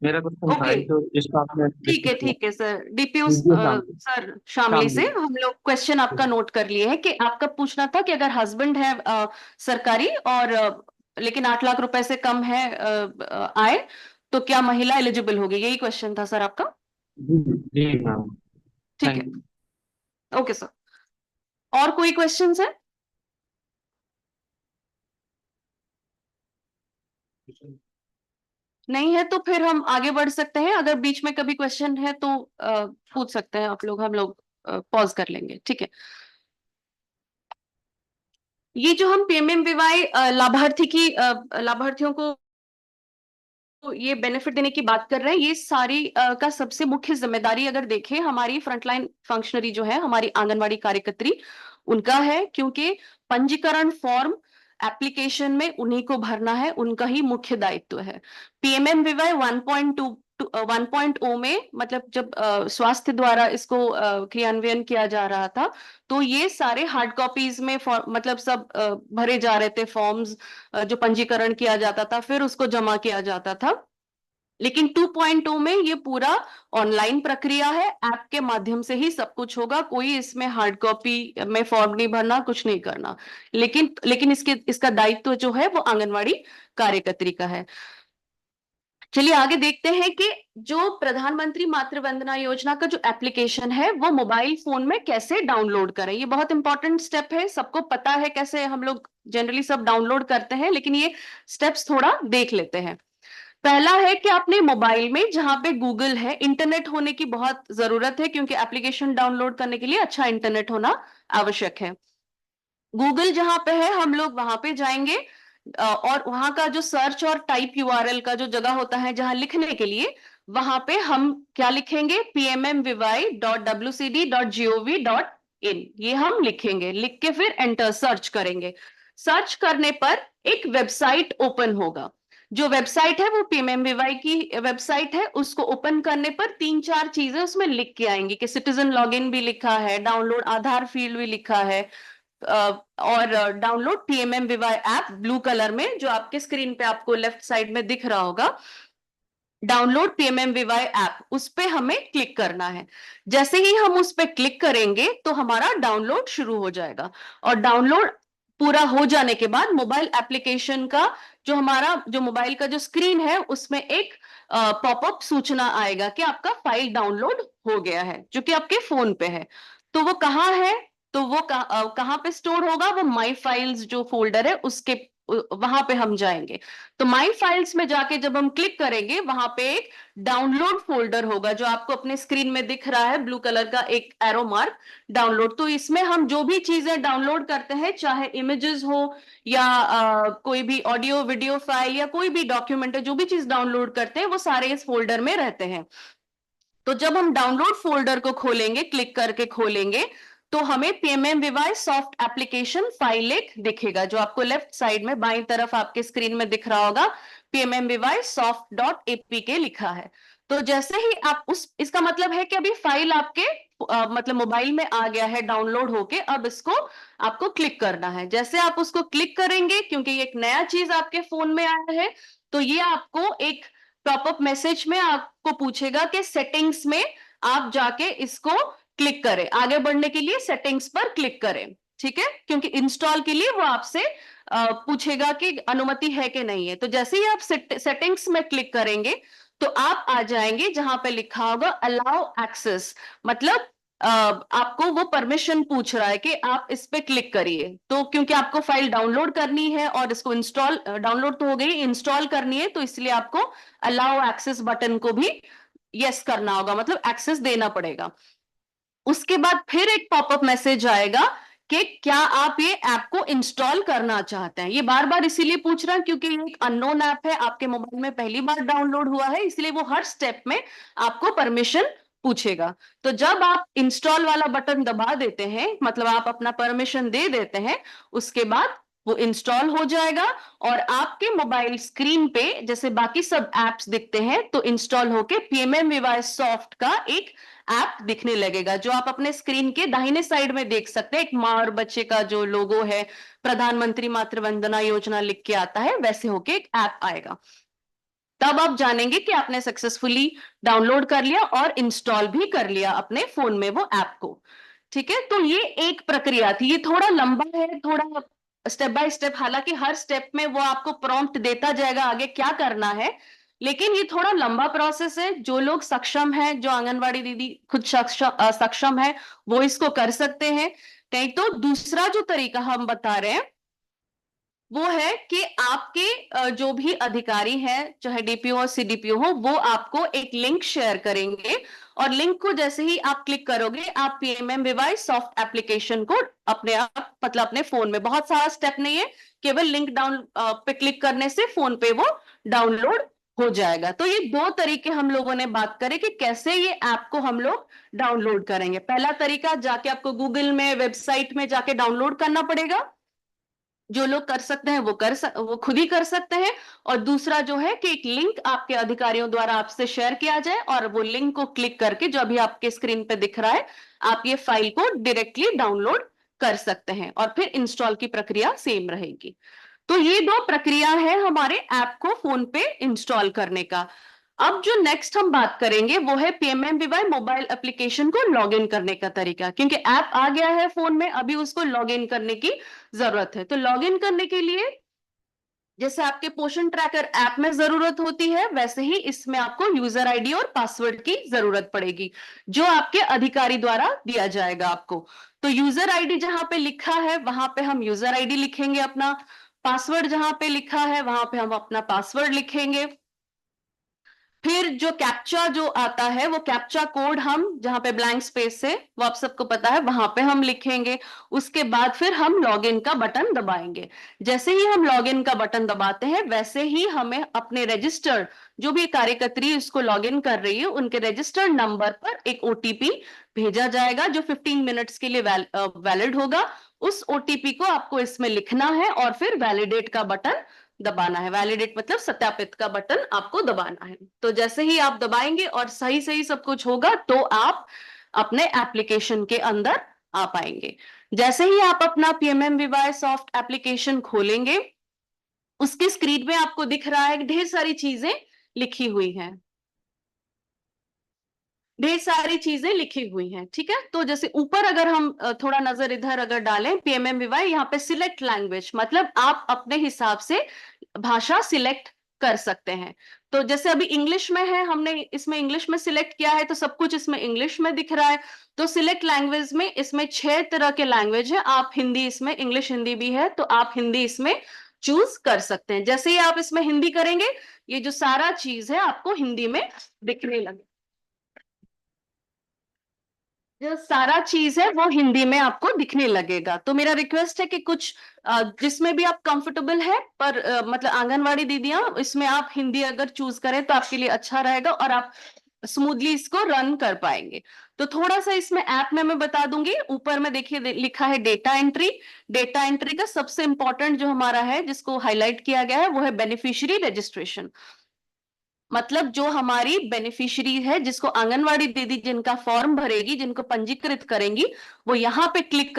मेरा क्वेश्चन था ओके, एक, जो जिसका आपने डिस्कस किया। ठीक है sir. DPO DPO Shamli. Sir Shamli से शामली। हम लोग क्वेश्चन आपका नोट कर लिए हैं कि आपका पूछना था कि अगर हस्बैंड है सरकारी और लेकिन 8 लाख रुपए से कम है आय, तो क्या महिला एलिजिबल होगी, यही क्वेश्चन था सर आपका। जी। जी मैम। ठीक थैंक है, यू। Okay sir. और कोई क्वेश्चन है? नहीं है तो फिर हम आगे बढ़ सकते हैं, अगर बीच में कभी क्वेश्चन है तो पूछ सकते हैं आप लोग, हम लोग पॉज कर लेंगे। ठीक है, ये जो हम पीएमएमवीवाई लाभार्थी की लाभार्थियों को ये बेनिफिट देने की बात कर रहे हैं, ये सारी का सबसे मुख्य जिम्मेदारी अगर देखें हमारी फ्रंटलाइन फंक्शनरी जो है, हमारी आंगनवाड़ी कार्यकर्त्री, उनका है, क्योंकि पंजीकरण फॉर्म एप्लीकेशन में उन्हीं को भरना है, उनका ही मुख्य दायित्व है। पीएमएमवीवाई 1.2 में मतलब जब स्वास्थ्य द्वारा इसको क्रियान्वयन किया जा रहा था, तो ये सारे हार्ड कॉपीज में मतलब सब भरे जा रहे थे फॉर्म्स, जो पंजीकरण किया जाता था फिर उसको जमा किया जाता था। लेकिन 2.2 में ये पूरा ऑनलाइन प्रक्रिया है, ऐप के माध्यम से ही सब कुछ होगा, कोई इसमें हार्ड कॉपी में फॉर्म नहीं भरना, कुछ नहीं करना। लेकिन इसका दायित्व जो है वो आंगनवाड़ी कार्यकर्त्री का है। चलिए आगे देखते हैं कि जो प्रधानमंत्री मातृ वंदना योजना का जो एप्लीकेशन है वो मोबाइल फोन में कैसे डाउनलोड करें। ये बहुत इंपॉर्टेंट स्टेप है, सबको पता है कैसे हम लोग जनरली सब डाउनलोड करते हैं, लेकिन ये स्टेप्स थोड़ा देख लेते हैं। पहला है कि आपने मोबाइल में जहां पे गूगल है, इंटरनेट होने की बहुत जरूरत है, क्योंकि एप्लीकेशन डाउनलोड करने के लिए अच्छा इंटरनेट होना आवश्यक है। गूगल जहां पे है हम लोग वहां पे जाएंगे। और वहां का जो सर्च और टाइप यूआरएल का जो जगह होता है जहां लिखने के लिए, वहां पे हम क्या लिखेंगे, pmmvy.wcd.gov.in, ये हम लिखेंगे। लिख के फिर एंटर सर्च करेंगे। सर्च करने पर एक वेबसाइट ओपन होगा। जो वेबसाइट है वो पीएमएमवीवाई की वेबसाइट है। उसको ओपन करने पर 3-4 चीजें उसमें लिख के आएंगी कि सिटीजन लॉगिन भी लिखा है, डाउनलोड आधार फील्ड भी लिखा है, और download PMMVY app blue colour में जो आपके स्क्रीन पे आपको लेफ्ट साइड में दिख रहा होगा, डाउनलोड पीएमएमवीवाई ऐप, उस पे हमें क्लिक करना है। जैसे ही हम उस पे क्लिक करेंगे तो हमारा डाउनलोड शुरू हो जाएगा। और डाउनलोड पूरा हो जाने के बाद मोबाइल एप्लीकेशन का जो हमारा जो मोबाइल का जो स्क्रीन है उसमें एक पॉपअप सूचना आएगा कि आपका फाइल डाउनलोड हो गया है, जो कि आपके फोन पे है। तो वो कहाँ है, तो वो कहाँ पे स्टोर होगा, वो माई फाइल्स जो फोल्डर है उसके वहां पे हम जाएंगे। तो माई फाइल्स में जाके जब हम क्लिक करेंगे, वहां पे एक डाउनलोड फोल्डर होगा जो आपको अपने स्क्रीन में दिख रहा है, ब्लू कलर का एक एरो मार्क, डाउनलोड। तो इसमें हम जो भी चीजें डाउनलोड करते हैं, चाहे इमेजेस हो या कोई भी ऑडियो वीडियो फाइल या कोई भी डॉक्यूमेंट है, जो भी चीज डाउनलोड करते हैं वो सारे इस फोल्डर में रहते हैं। तो जब हम डाउनलोड फोल्डर को खोलेंगे, क्लिक करके खोलेंगे, तो हमें पीएमएमवीवाई सॉफ्ट एप्लीकेशन फाइल एक दिखेगा, जो आपको लेफ्ट साइड में बाईं तरफ आपके स्क्रीन में दिख रहा होगा, पीएमएमवीवाई soft.apk लिखा है। तो जैसे ही आप इसका मतलब है कि अभी फाइल आपके मतलब मोबाइल में आ गया है डाउनलोड होके। अब इसको आपको क्लिक करना है। जैसे आप उसको क्लिक करेंगे, क्योंकि एक नया चीज आपके फोन में आया है, तो ये आपको एक पॉपअप मैसेज में आपको पूछेगा कि सेटिंग्स में आप जाके इसको क्लिक करें, आगे बढ़ने के लिए सेटिंग्स पर क्लिक करें, ठीक है, क्योंकि इंस्टॉल के लिए वो आपसे पूछेगा कि अनुमति है कि नहीं है। तो जैसे ही आप सेटिंग्स में क्लिक करेंगे तो आप आ जाएंगे जहां पे लिखा होगा अलाउ एक्सेस, मतलब आपको वो परमिशन पूछ रहा है कि आप इस पे क्लिक करिए। तो क्योंकि आपको फाइल डाउनलोड करनी है और इसको इंस्टॉल, डाउनलोड तो हो गई, इंस्टॉल करनी है, तो इसलिए आपको अलाउ एक्सेस बटन को भी यस करना होगा, मतलब एक्सेस देना पड़ेगा। उसके बाद फिर एक पॉपअप मैसेज आएगा कि क्या आप ये ऐप को इंस्टॉल करना चाहते हैं। ये बार बार इसीलिए पूछ रहा है क्योंकि ये एक अननोन ऐप है, आपके मोबाइल में पहली बार डाउनलोड हुआ है, इसलिए वो हर स्टेप में आपको परमिशन पूछेगा। तो जब आप इंस्टॉल वाला बटन दबा देते हैं, मतलब आप अपना परमिशन दे देते हैं, उसके बाद वो इंस्टॉल हो जाएगा और आपके मोबाइल स्क्रीन पे जैसे बाकी सब एप्स दिखते हैं, तो इंस्टॉल होके पीएमएमवीवाई सॉफ्ट का एक ऐप दिखने लगेगा, जो आप अपने स्क्रीन के दाहिने साइड में देख सकते हैं। एक माँ और बच्चे का जो लोगो है, प्रधानमंत्री मातृ वंदना योजना लिख के आता है, वैसे होके एक ऐप आएगा। तब आप जानेंगे कि आपने सक्सेसफुली डाउनलोड कर लिया और इंस्टॉल भी कर लिया अपने फोन में वो ऐप को, ठीक है। तो ये एक प्रक्रिया थी, ये थोड़ा लंबा है, थोड़ा स्टेप बाय स्टेप, हालांकि हर स्टेप में वो आपको प्रॉम्प्ट देता जाएगा आगे क्या करना है, लेकिन ये थोड़ा लंबा प्रोसेस है। जो लोग सक्षम है, जो आंगनवाड़ी दीदी खुद सक्षम है, वो इसको कर सकते हैं। नहीं तो दूसरा जो तरीका हम बता रहे हैं वो है कि आपके जो भी अधिकारी हैं, चाहे डीपीओ और सीडीपीओ हो, वो आपको एक लिंक शेयर करेंगे, और लिंक को जैसे ही आप क्लिक करोगे, आप पीएमएमवीवाई सॉफ्ट एप्लीकेशन को अपने आप, मतलब अपने फोन में, बहुत सारा स्टेप नहीं है, केवल लिंक डाउन पे क्लिक करने से फोन पे वो डाउनलोड हो जाएगा। तो ये दो तरीके हम लोगों ने बात करे कि कैसे ये ऐप को हम लोग डाउनलोड करेंगे। पहला तरीका, जाके आपको गूगल में वेबसाइट में जाके डाउनलोड करना पड़ेगा, जो लोग कर सकते हैं वो खुद ही कर सकते हैं। और दूसरा जो है कि एक लिंक आपके अधिकारियों द्वारा आपसे शेयर किया जाए, और वो लिंक को क्लिक करके जो अभी आपके स्क्रीन पे दिख रहा है, आप ये फाइल को डायरेक्टली डाउनलोड कर सकते हैं, और फिर इंस्टॉल की प्रक्रिया सेम रहेगी। तो ये दो प्रक्रिया है हमारे ऐप को फोन पे इंस्टॉल करने का। अब जो नेक्स्ट हम बात करेंगे वो है पीएमएमवीवाई मोबाइल एप्लीकेशन को लॉगिन करने का तरीका, क्योंकि ऐप आ गया है फोन में, अभी उसको लॉगिन करने की जरूरत है। तो लॉगिन करने के लिए जैसे आपके पोषण ट्रैकर ऐप में जरूरत होती है, वैसे ही इसमें आपको यूजर आईडी और पासवर्ड की जरूरत पड़ेगी, जो आपके अधिकारी द्वारा दिया जाएगा आपको। तो यूजर आईडी जहां पे लिखा है वहां पे हम यूजर आईडी लिखेंगे अपना, पासवर्ड जहां पे लिखा है वहां पे हम अपना पासवर्ड लिखेंगे। फिर जो कैप्चा जो आता है वो कैप्चा कोड हम जहां पे ब्लैंक स्पेस है वो आप सबको पता है वहां पे हम लिखेंगे। उसके बाद फिर हम लॉगिन का बटन दबाएंगे। जैसे ही हम लॉगिन का बटन दबाते हैं वैसे ही हमें अपने रजिस्टर्ड जो भी कार्यकर्त्री इसको लॉगिन कर रही है उनके रजिस्टर्ड नंबर पर एक ओटीपी भेजा जाएगा जो 15 मिनट्स के लिए वैलिड होगा। उस ओटीपी को आपको इसमें लिखना है और फिर वैलिडेट का बटन दबाना है। वैलिडेट मतलब सत्यापित का बटन आपको दबाना है। तो जैसे ही आप दबाएंगे और सही सही सब कुछ होगा तो आप अपने एप्लीकेशन के अंदर आ पाएंगे। जैसे ही आप अपना PMMVY सॉफ्ट एप्लीकेशन खोलेंगे उसकी स्क्रीन में आपको दिख रहा है ढेर सारी चीजें लिखी हुई हैं। ढेर सारी चीजें लिखी हुई हैं, ठीक है। तो जैसे ऊपर अगर हम थोड़ा नजर इधर अगर डालें PMMVY यहाँ पे सिलेक्ट लैंग्वेज मतलब आप अपने हिसाब से भाषा सिलेक्ट कर सकते हैं। तो जैसे अभी इंग्लिश में है हमने इसमें इंग्लिश में सिलेक्ट किया है तो सब कुछ इसमें इंग्लिश में दिख रहा है। तो सिलेक्ट लैंग्वेज में इसमें 6 तरह के लैंग्वेज है। आप हिंदी इसमें इंग्लिश हिंदी भी है तो आप हिंदी इसमें चूज कर सकते हैं। जैसे ही आप इसमें हिंदी करेंगे ये जो सारा चीज है आपको हिंदी में दिखने लगे। जो सारा चीज है वो हिंदी में आपको दिखने लगेगा। तो मेरा रिक्वेस्ट है कि कुछ जिसमें भी आप कंफर्टेबल है पर मतलब आंगनवाड़ी दीदियां इसमें आप हिंदी अगर चूज करें तो आपके लिए अच्छा रहेगा और आप स्मूथली इसको रन कर पाएंगे। तो थोड़ा सा इसमें ऐप में मैं बता दूंगी। ऊपर में देखिए लिखा है डेटा एंट्री। डेटा एंट्री का सबसे इंपॉर्टेंट जो हमारा है जिसको हाईलाइट किया गया है वो है बेनिफिशियरी रजिस्ट्रेशन। मतलब जो हमारी बेनिफिशियरी है जिसको आंगनवाड़ी दीदी जिनका फॉर्म भरेगी जिनको पंजीकृत करेंगी वो यहाँ पे क्लिक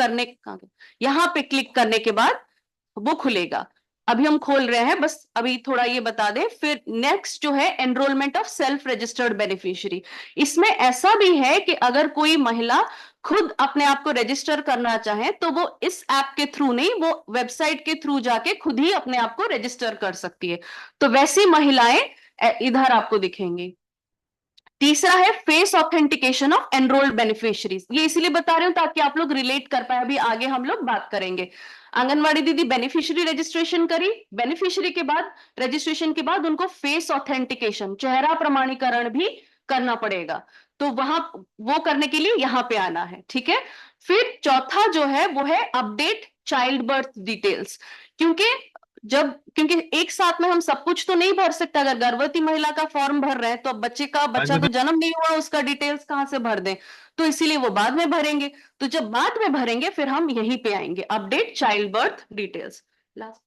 करने के बाद वो खुलेगा। अभी हम खोल रहे हैं बस अभी थोड़ा ये बता दें। फिर नेक्स्ट जो है enrolment of self registered beneficiary. इसमें ऐसा भी है कि अगर कोई महिला खुद अपने आप को रजिस्टर करना चाहे तो वो इस ऐप के थ्रू नहीं वो वेबसाइट के थ्रू जाके खुद ही अपने आप को रजिस्टर कर सकती है। तो वैसी महिलाएं इधर आपको दिखेंगी। तीसरा है face authentication of enrolled beneficiaries. ये इसीलिए बता रहे हूं ताकि आप लोग रिलेट कर पाए। अभी आगे हम लोग बात करेंगे। आंगनवाड़ी दीदी बेनिफिशियरी रजिस्ट्रेशन करी। बेनिफिशियरी के बाद रजिस्ट्रेशन के बाद उनको फेस ऑथेंटिकेशन चेहरा प्रमाणीकरण भी करना पड़ेगा। तो वहां वो करने के लिए यहाँ पे आना है, ठीक है। फिर चौथा जो है वो है अपडेट चाइल्ड बर्थ डिटेल्स। क्योंकि एक साथ में हम सब कुछ तो नहीं भर सकते। अगर गर्भवती महिला का फॉर्म भर रहे हैं तो अब बच्चा तो जन्म नहीं हुआ उसका डिटेल्स कहां से भर दें। तो इसीलिए वो बाद में भरेंगे। तो जब बाद में भरेंगे फिर हम यहीं पे आएंगे update child birth details. Last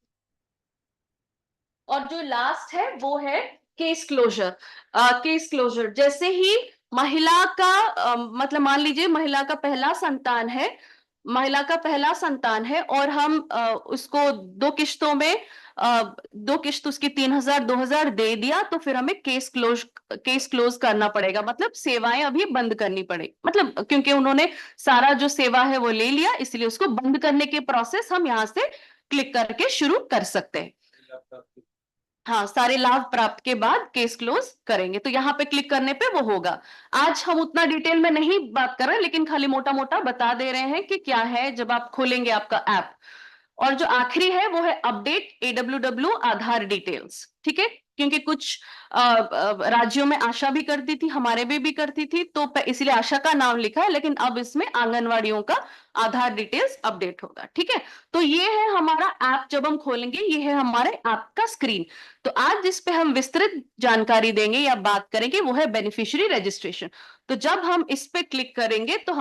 और जो लास्ट है वो है केस क्लोजर। केस क्लोजर जैसे ही महिला का मतलब मान लीजिए महिला का पहला संतान है और हम उसको 2 किश्तों में 2 किश्त उसकी 3,000 2,000 दे दिया तो फिर हमें केस क्लोज करना पड़ेगा। मतलब सेवाएं अभी बंद करनी पड़ेगी। मतलब क्योंकि उन्होंने सारा जो सेवा है वो ले लिया इसलिए उसको बंद करने के प्रोसेस हम यहाँ से क्लिक करके शुरू कर सकते हैं। हाँ, सारे लाभ प्राप्त के बाद केस क्लोज करेंगे तो यहाँ पे क्लिक करने पे वो होगा। आज हम उतना डिटेल में नहीं बात कर रहे लेकिन खाली मोटा मोटा बता दे रहे हैं कि क्या है जब आप खोलेंगे आपका ऐप। और जो आखिरी है वो है अपडेट AWW आधार डिटेल्स, ठीक है। क्योंकि कुछ राज्यों में आशा भी करती थी हमारे भी करती थी तो इसलिए आशा का नाम लिखा है लेकिन अब इसमें आंगनवाड़ियों का आधार डिटेल्स अपडेट होगा, ठीक है। तो ये है हमारा ऐप। जब हम खोलेंगे ये है हमारे ऐप का स्क्रीन। तो आज जिस पे हम विस्तृत जानकारी देंगे या बात करेंगे वो है बेनिफिशियरी रजिस्ट्रेशन। तो जब हम इस पे क्लिक करेंगे तो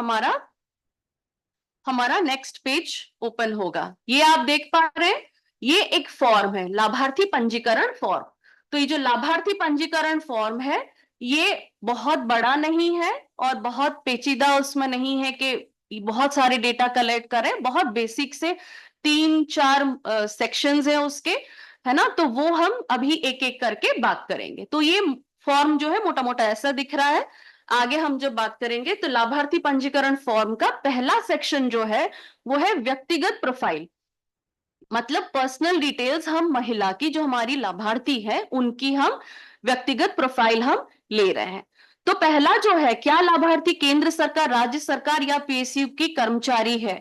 हमारा नेक्स्ट पेज ओपन होगा। ये आप देख पा रहे हैं ये एक फॉर्म है लाभार्थी पंजीकरण फॉर्म। तो ये जो लाभार्थी पंजीकरण फॉर्म है ये बहुत बड़ा नहीं है और बहुत पेचीदा उसमें नहीं है कि बहुत सारे डेटा कलेक्ट करें। बहुत बेसिक से 3-4 सेक्शंस हैं उसके, है ना। तो वो हम अभी एक एक करके बात करेंगे। तो ये फॉर्म जो है मोटा मोटा ऐसा दिख रहा है। आगे हम जब बात करेंगे तो लाभार्थी पंजीकरण फॉर्म का पहला सेक्शन जो है वो है व्यक्तिगत प्रोफाइल। मतलब पर्सनल डिटेल्स हम महिला की जो हमारी लाभार्थी है उनकी हम व्यक्तिगत प्रोफाइल हम ले रहे हैं। तो पहला जो है क्या लाभार्थी केंद्र सरकार राज्य सरकार या PSU की कर्मचारी है।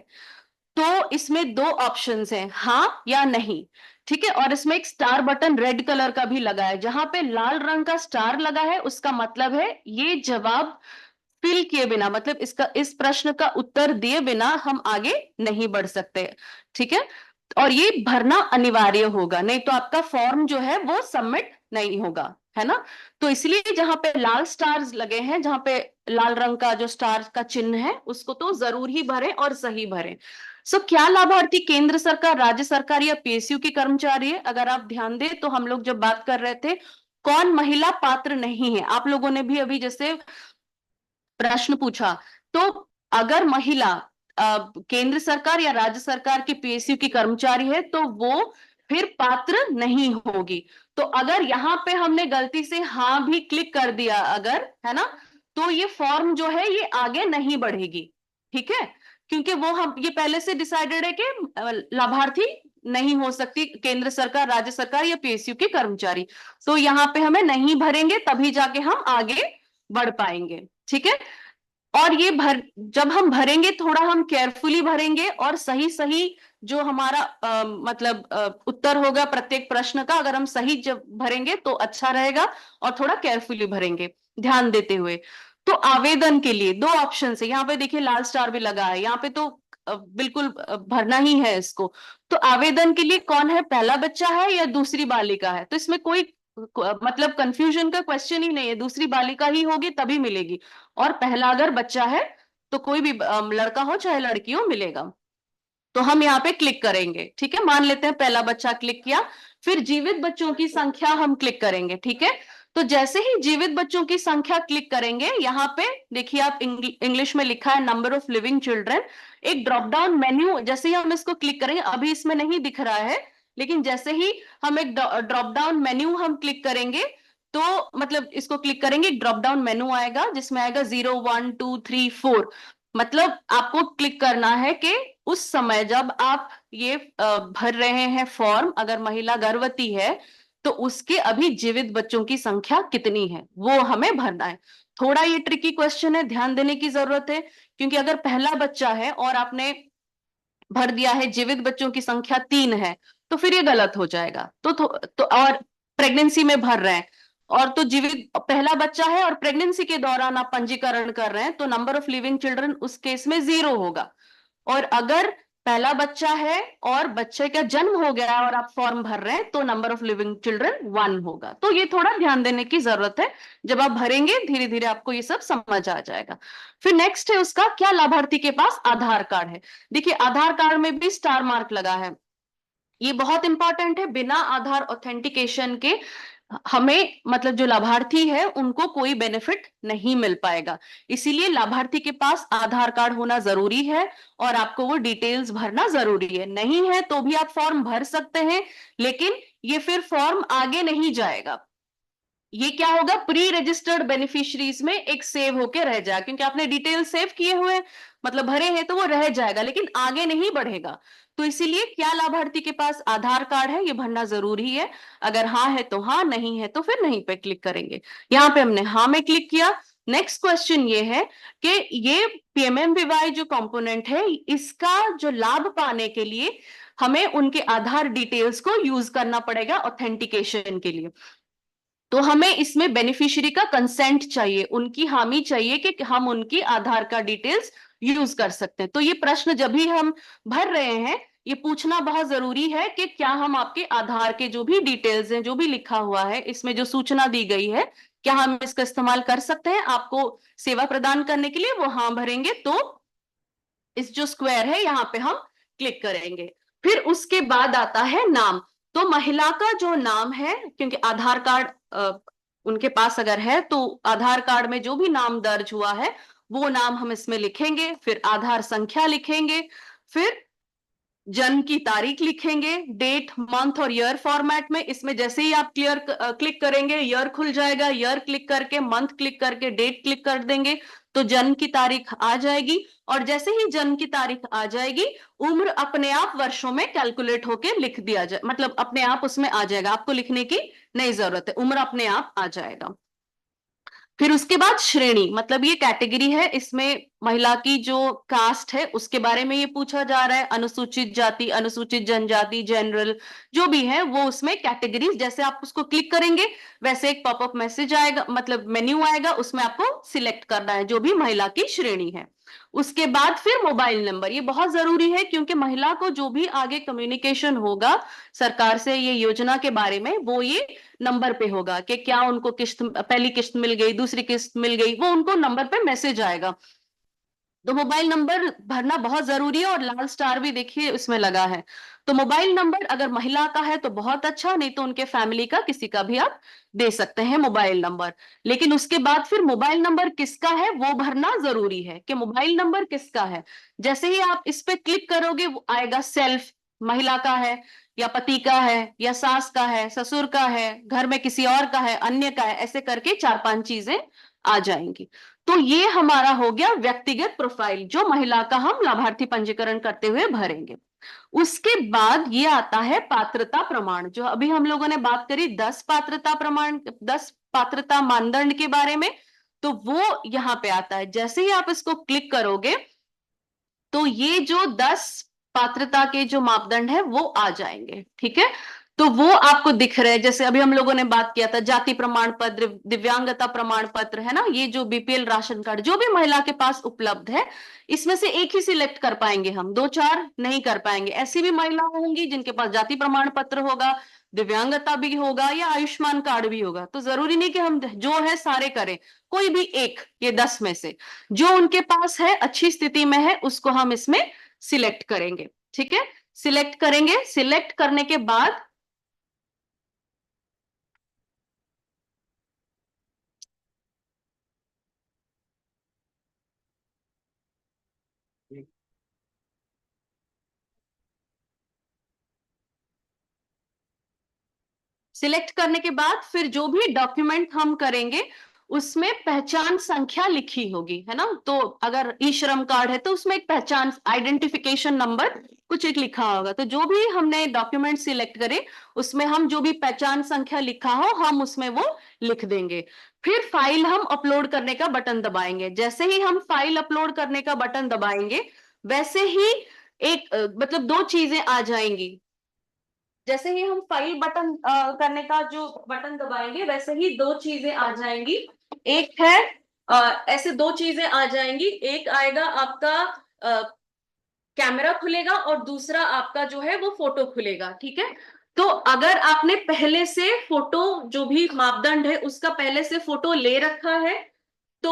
तो इसमें 2 ऑप्शंस हैं हाँ या नहीं। ठीक है, और इसमें एक स्टार बटन रेड कलर का भी लगा है। जहां पे लाल रंग का स्टार लगा है उसका मतलब है ये जवाब फिल किए बिना, मतलब इसका, इस प्रश्न का उत्तर दिए बिना हम आगे नहीं बढ़ सकते। ठीक है, और ये भरना अनिवार्य होगा, नहीं तो आपका फॉर्म जो है वो सबमिट नहीं होगा, है ना। तो इसलिए जहां पे लाल स्टार्स लगे हैं, जहां पे लाल रंग का जो स्टार का चिन्ह है, उसको तो जरूर ही भरें और सही भरें। सो क्या लाभार्थी केंद्र सरकार, राज्य सरकार या पीएसयू की कर्मचारी है? अगर आप ध्यान दें तो हम लोग जब बात कर रहे थे कौन महिला पात्र नहीं है, आप लोगों ने भी अभी जैसे प्रश्न पूछा, तो अगर महिला केंद्र सरकार या राज्य सरकार के पीएसयू की कर्मचारी है तो वो फिर पात्र नहीं होगी। तो अगर यहाँ पे हमने गलती से हाँ भी क्लिक कर दिया अगर, है ना, तो ये फॉर्म जो है ये आगे नहीं बढ़ेगी। ठीक है, क्योंकि वो हम ये पहले से डिसाइडेड है कि लाभार्थी नहीं हो सकती केंद्र सरकार, राज्य सरकार या पीएसयू के कर्मचारी। तो यहाँ पे हमें नहीं भरेंगे तभी जाके हम आगे बढ़ पाएंगे। ठीक है, और ये जब हम भरेंगे थोड़ा हम केयरफुली भरेंगे, और सही सही जो हमारा मतलब उत्तर होगा प्रत्येक प्रश्न का, अगर हम सही जब भरेंगे तो अच्छा रहेगा, और थोड़ा केयरफुली भरेंगे ध्यान देते हुए। तो आवेदन के लिए दो ऑप्शन है, यहाँ पे देखिए लाल स्टार भी लगा है, यहाँ पे तो बिल्कुल भरना ही है इसको। तो आवेदन के लिए कौन है, पहला बच्चा है या दूसरी बालिका है? तो इसमें कोई मतलब कंफ्यूजन का क्वेश्चन ही नहीं है, दूसरी बालिका ही होगी तभी मिलेगी। और पहला अगर बच्चा है तो कोई भी लड़का हो चाहे लड़की हो मिलेगा। तो हम यहाँ पे क्लिक करेंगे। ठीक है, मान लेते हैं पहला बच्चा क्लिक किया, फिर जीवित बच्चों की संख्या हम क्लिक करेंगे। ठीक है, तो जैसे ही जीवित बच्चों की संख्या क्लिक करेंगे, यहाँ पे देखिए आप इंग्लिश में लिखा है नंबर ऑफ लिविंग चिल्ड्रन, एक ड्रॉप डाउन मेन्यू, जैसे ही हम इसको क्लिक करेंगे, अभी इसमें नहीं दिख रहा है, लेकिन जैसे ही हम एक ड्रॉप डाउन मेन्यू हम क्लिक करेंगे, तो मतलब इसको क्लिक करेंगे, एक ड्रॉप डाउन मेन्यू आएगा जिसमें आएगा 0 1 2 3 4। मतलब आपको क्लिक करना है कि उस समय जब आप ये भर रहे हैं फॉर्म, अगर महिला गर्भवती है तो उसके अभी जीवित बच्चों की संख्या कितनी है वो हमें भरना है। थोड़ा ये ट्रिकी क्वेश्चन है, ध्यान देने की जरूरत है, क्योंकि अगर पहला बच्चा है और आपने भर दिया है जीवित बच्चों की संख्या 3 है तो फिर ये गलत हो जाएगा। तो और प्रेगनेंसी में भर रहे हैं और तो जीवित पहला बच्चा है और प्रेगनेंसी के दौरान आप पंजीकरण कर रहे हैं, तो नंबर ऑफ लिविंग चिल्ड्रन उस केस में 0 होगा। और अगर पहला बच्चा है और बच्चे का जन्म हो गया और आप फॉर्म भर रहे हैं तो नंबर ऑफ लिविंग चिल्ड्रन 1 होगा। तो ये थोड़ा ध्यान देने की जरूरत है, जब आप भरेंगे धीरे धीरे आपको ये सब समझ आ जाएगा। फिर नेक्स्ट है उसका, क्या लाभार्थी के पास आधार कार्ड है? देखिए आधार कार्ड में भी स्टार मार्क लगा है, ये बहुत इंपॉर्टेंट है। बिना आधार ऑथेंटिकेशन के हमें मतलब जो लाभार्थी है उनको कोई बेनिफिट नहीं मिल पाएगा, इसीलिए लाभार्थी के पास आधार कार्ड होना जरूरी है और आपको वो डिटेल्स भरना जरूरी है। नहीं है तो भी आप फॉर्म भर सकते हैं, लेकिन ये फिर फॉर्म आगे नहीं जाएगा, ये क्या होगा, प्री रजिस्टर्ड बेनिफिशियरीज में एक सेव होके रह जाएगा, क्योंकि आपने डिटेल सेव किए हुए मतलब भरे हैं तो वो रह जाएगा लेकिन आगे नहीं बढ़ेगा। तो इसीलिए क्या लाभार्थी के पास आधार कार्ड है ये भरना जरूरी है, अगर हाँ है तो हाँ, नहीं है तो फिर नहीं पे क्लिक करेंगे। यहाँ पे हमने हाँ में क्लिक किया। नेक्स्ट क्वेश्चन ये है कि ये पीएमएमवीवाई जो कंपोनेंट है इसका जो लाभ पाने के लिए हमें उनके आधार डिटेल्स को यूज करना पड़ेगा ऑथेंटिकेशन के लिए। तो हमें इसमें बेनिफिशियरी का कंसेंट चाहिए, उनकी हामी चाहिए कि हम उनकी आधार कार्ड डिटेल्स यूज कर सकते हैं। तो ये प्रश्न जब भी हम भर रहे हैं ये पूछना बहुत जरूरी है कि क्या हम आपके आधार के जो भी डिटेल्स हैं, जो भी लिखा हुआ है इसमें जो सूचना दी गई है, क्या हम इसका इस्तेमाल कर सकते हैं आपको सेवा प्रदान करने के लिए, वो हाँ भरेंगे तो इस जो स्क्वायर है यहाँ पे हम क्लिक करेंगे। फिर उसके बाद आता है नाम। तो महिला का जो नाम है, क्योंकि आधार कार्ड उनके पास अगर है तो आधार कार्ड में जो भी नाम दर्ज हुआ है वो नाम हम इसमें लिखेंगे, फिर आधार संख्या लिखेंगे, फिर जन्म की तारीख लिखेंगे, डेट मंथ और ईयर फॉर्मेट में। इसमें जैसे ही आप क्लिक करेंगे ईयर खुल जाएगा, ईयर क्लिक करके मंथ क्लिक करके डेट क्लिक कर देंगे तो जन्म की तारीख आ जाएगी। और जैसे ही जन्म की तारीख आ जाएगी उम्र अपने आप वर्षों में कैलकुलेट होके लिख दिया जाए, मतलब अपने आप उसमें आ जाएगा, आपको लिखने की नहीं जरूरत है, उम्र अपने आप आ जाएगा। फिर उसके बाद श्रेणी, मतलब ये कैटेगरी है, इसमें महिला की जो कास्ट है उसके बारे में ये पूछा जा रहा है, अनुसूचित जाति, अनुसूचित जनजाति, जनरल, जो भी है वो उसमें कैटेगरीज, जैसे आप उसको क्लिक करेंगे वैसे एक पॉपअप मैसेज आएगा, मतलब मेन्यू आएगा, उसमें आपको सिलेक्ट करना है जो भी महिला की श्रेणी है। उसके बाद फिर मोबाइल नंबर, ये बहुत जरूरी है क्योंकि महिला को जो भी आगे कम्युनिकेशन होगा सरकार से ये योजना के बारे में, वो ये नंबर पे होगा कि क्या उनको किस्त, पहली किस्त मिल गई, दूसरी किस्त मिल गई, वो उनको नंबर पे मैसेज आएगा। तो मोबाइल नंबर भरना बहुत जरूरी है, और लाल स्टार भी देखिए इसमें लगा है। तो मोबाइल नंबर अगर महिला का है तो बहुत अच्छा, नहीं तो उनके फैमिली का किसी का भी आप दे सकते हैं मोबाइल नंबर। लेकिन उसके बाद फिर मोबाइल नंबर किसका है वो भरना जरूरी है कि मोबाइल नंबर किसका है। जैसे ही आप इस पे क्लिक करोगे वो आएगा सेल्फ, महिला का है या पति का है या सास का है, ससुर का है, घर में किसी और का है, अन्य का है, ऐसे करके 4-5 चीजें आ जाएंगी। तो ये हमारा हो गया व्यक्तिगत प्रोफाइल जो महिला का हम लाभार्थी पंजीकरण करते हुए भरेंगे। उसके बाद ये आता है पात्रता प्रमाण, जो अभी हम लोगों ने बात करी 10 पात्रता प्रमाण, 10 पात्रता मानदंड के बारे में, तो वो यहाँ पे आता है। जैसे ही आप इसको क्लिक करोगे तो ये जो 10 पात्रता के जो मापदंड है वो आ जाएंगे, ठीक है। तो वो आपको दिख रहे हैं, जैसे अभी हम लोगों ने बात किया था जाति प्रमाण पत्र, दिव्यांगता प्रमाण पत्र, है ना, ये जो बीपीएल राशन कार्ड जो भी महिला के पास उपलब्ध है, इसमें से एक ही सिलेक्ट कर पाएंगे हम, 2-4 नहीं कर पाएंगे। ऐसी भी महिला होंगी जिनके पास जाति प्रमाण पत्र होगा, दिव्यांगता भी होगा या आयुष्मान कार्ड भी होगा, तो जरूरी नहीं कि हम जो है सारे करें, कोई भी एक, ये 10 में से जो उनके पास है, अच्छी स्थिति में है, उसको हम इसमें सिलेक्ट करेंगे, ठीक है। सिलेक्ट करेंगे, सिलेक्ट करने के बाद सिलेक्ट करने के बाद फिर जो भी डॉक्यूमेंट हम करेंगे उसमें पहचान संख्या लिखी होगी, है ना। तो अगर ई श्रम कार्ड है तो उसमें एक पहचान आइडेंटिफिकेशन नंबर कुछ एक लिखा होगा। तो जो भी हमने डॉक्यूमेंट सिलेक्ट करे उसमें हम जो भी पहचान संख्या लिखा हो हम उसमें वो लिख देंगे। फिर फाइल हम अपलोड करने का बटन दबाएंगे। जैसे ही हम फाइल अपलोड करने का बटन दबाएंगे वैसे ही एक मतलब 2 चीजें आ जाएंगी। जैसे ही हम फाइल बटन करने का जो बटन दबाएंगे वैसे ही 2 चीजें आ जाएंगी। एक है ऐसे 2 चीजें आ जाएंगी, एक आएगा आपका कैमरा खुलेगा और दूसरा आपका जो है वो फोटो खुलेगा, ठीक है। तो अगर आपने पहले से फोटो, जो भी मापदंड है उसका पहले से फोटो ले रखा है, तो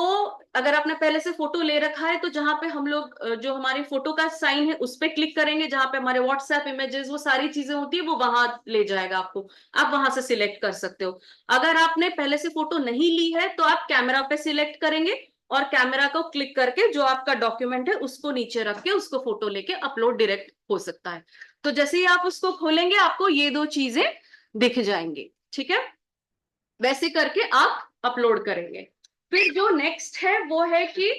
अगर आपने पहले से फोटो ले रखा है तो जहां पे हम लोग जो हमारी फोटो का साइन है उस पे क्लिक करेंगे, जहां पे हमारे व्हाट्सएप इमेजेस वो सारी चीजें होती है वो वहां ले जाएगा आपको, आप वहां से सिलेक्ट कर सकते हो। अगर आपने पहले से फोटो नहीं ली है तो आप कैमरा पे सिलेक्ट करेंगे और कैमरा को क्लिक करके जो आपका डॉक्यूमेंट है उसको नीचे रख के उसको फोटो लेके अपलोड डायरेक्ट हो सकता है। तो जैसे ही आप उसको खोलेंगे आपको ये 2 चीजें दिख जाएंगी, ठीक है। वैसे करके आप अपलोड करेंगे। फिर जो नेक्स्ट है वो है कि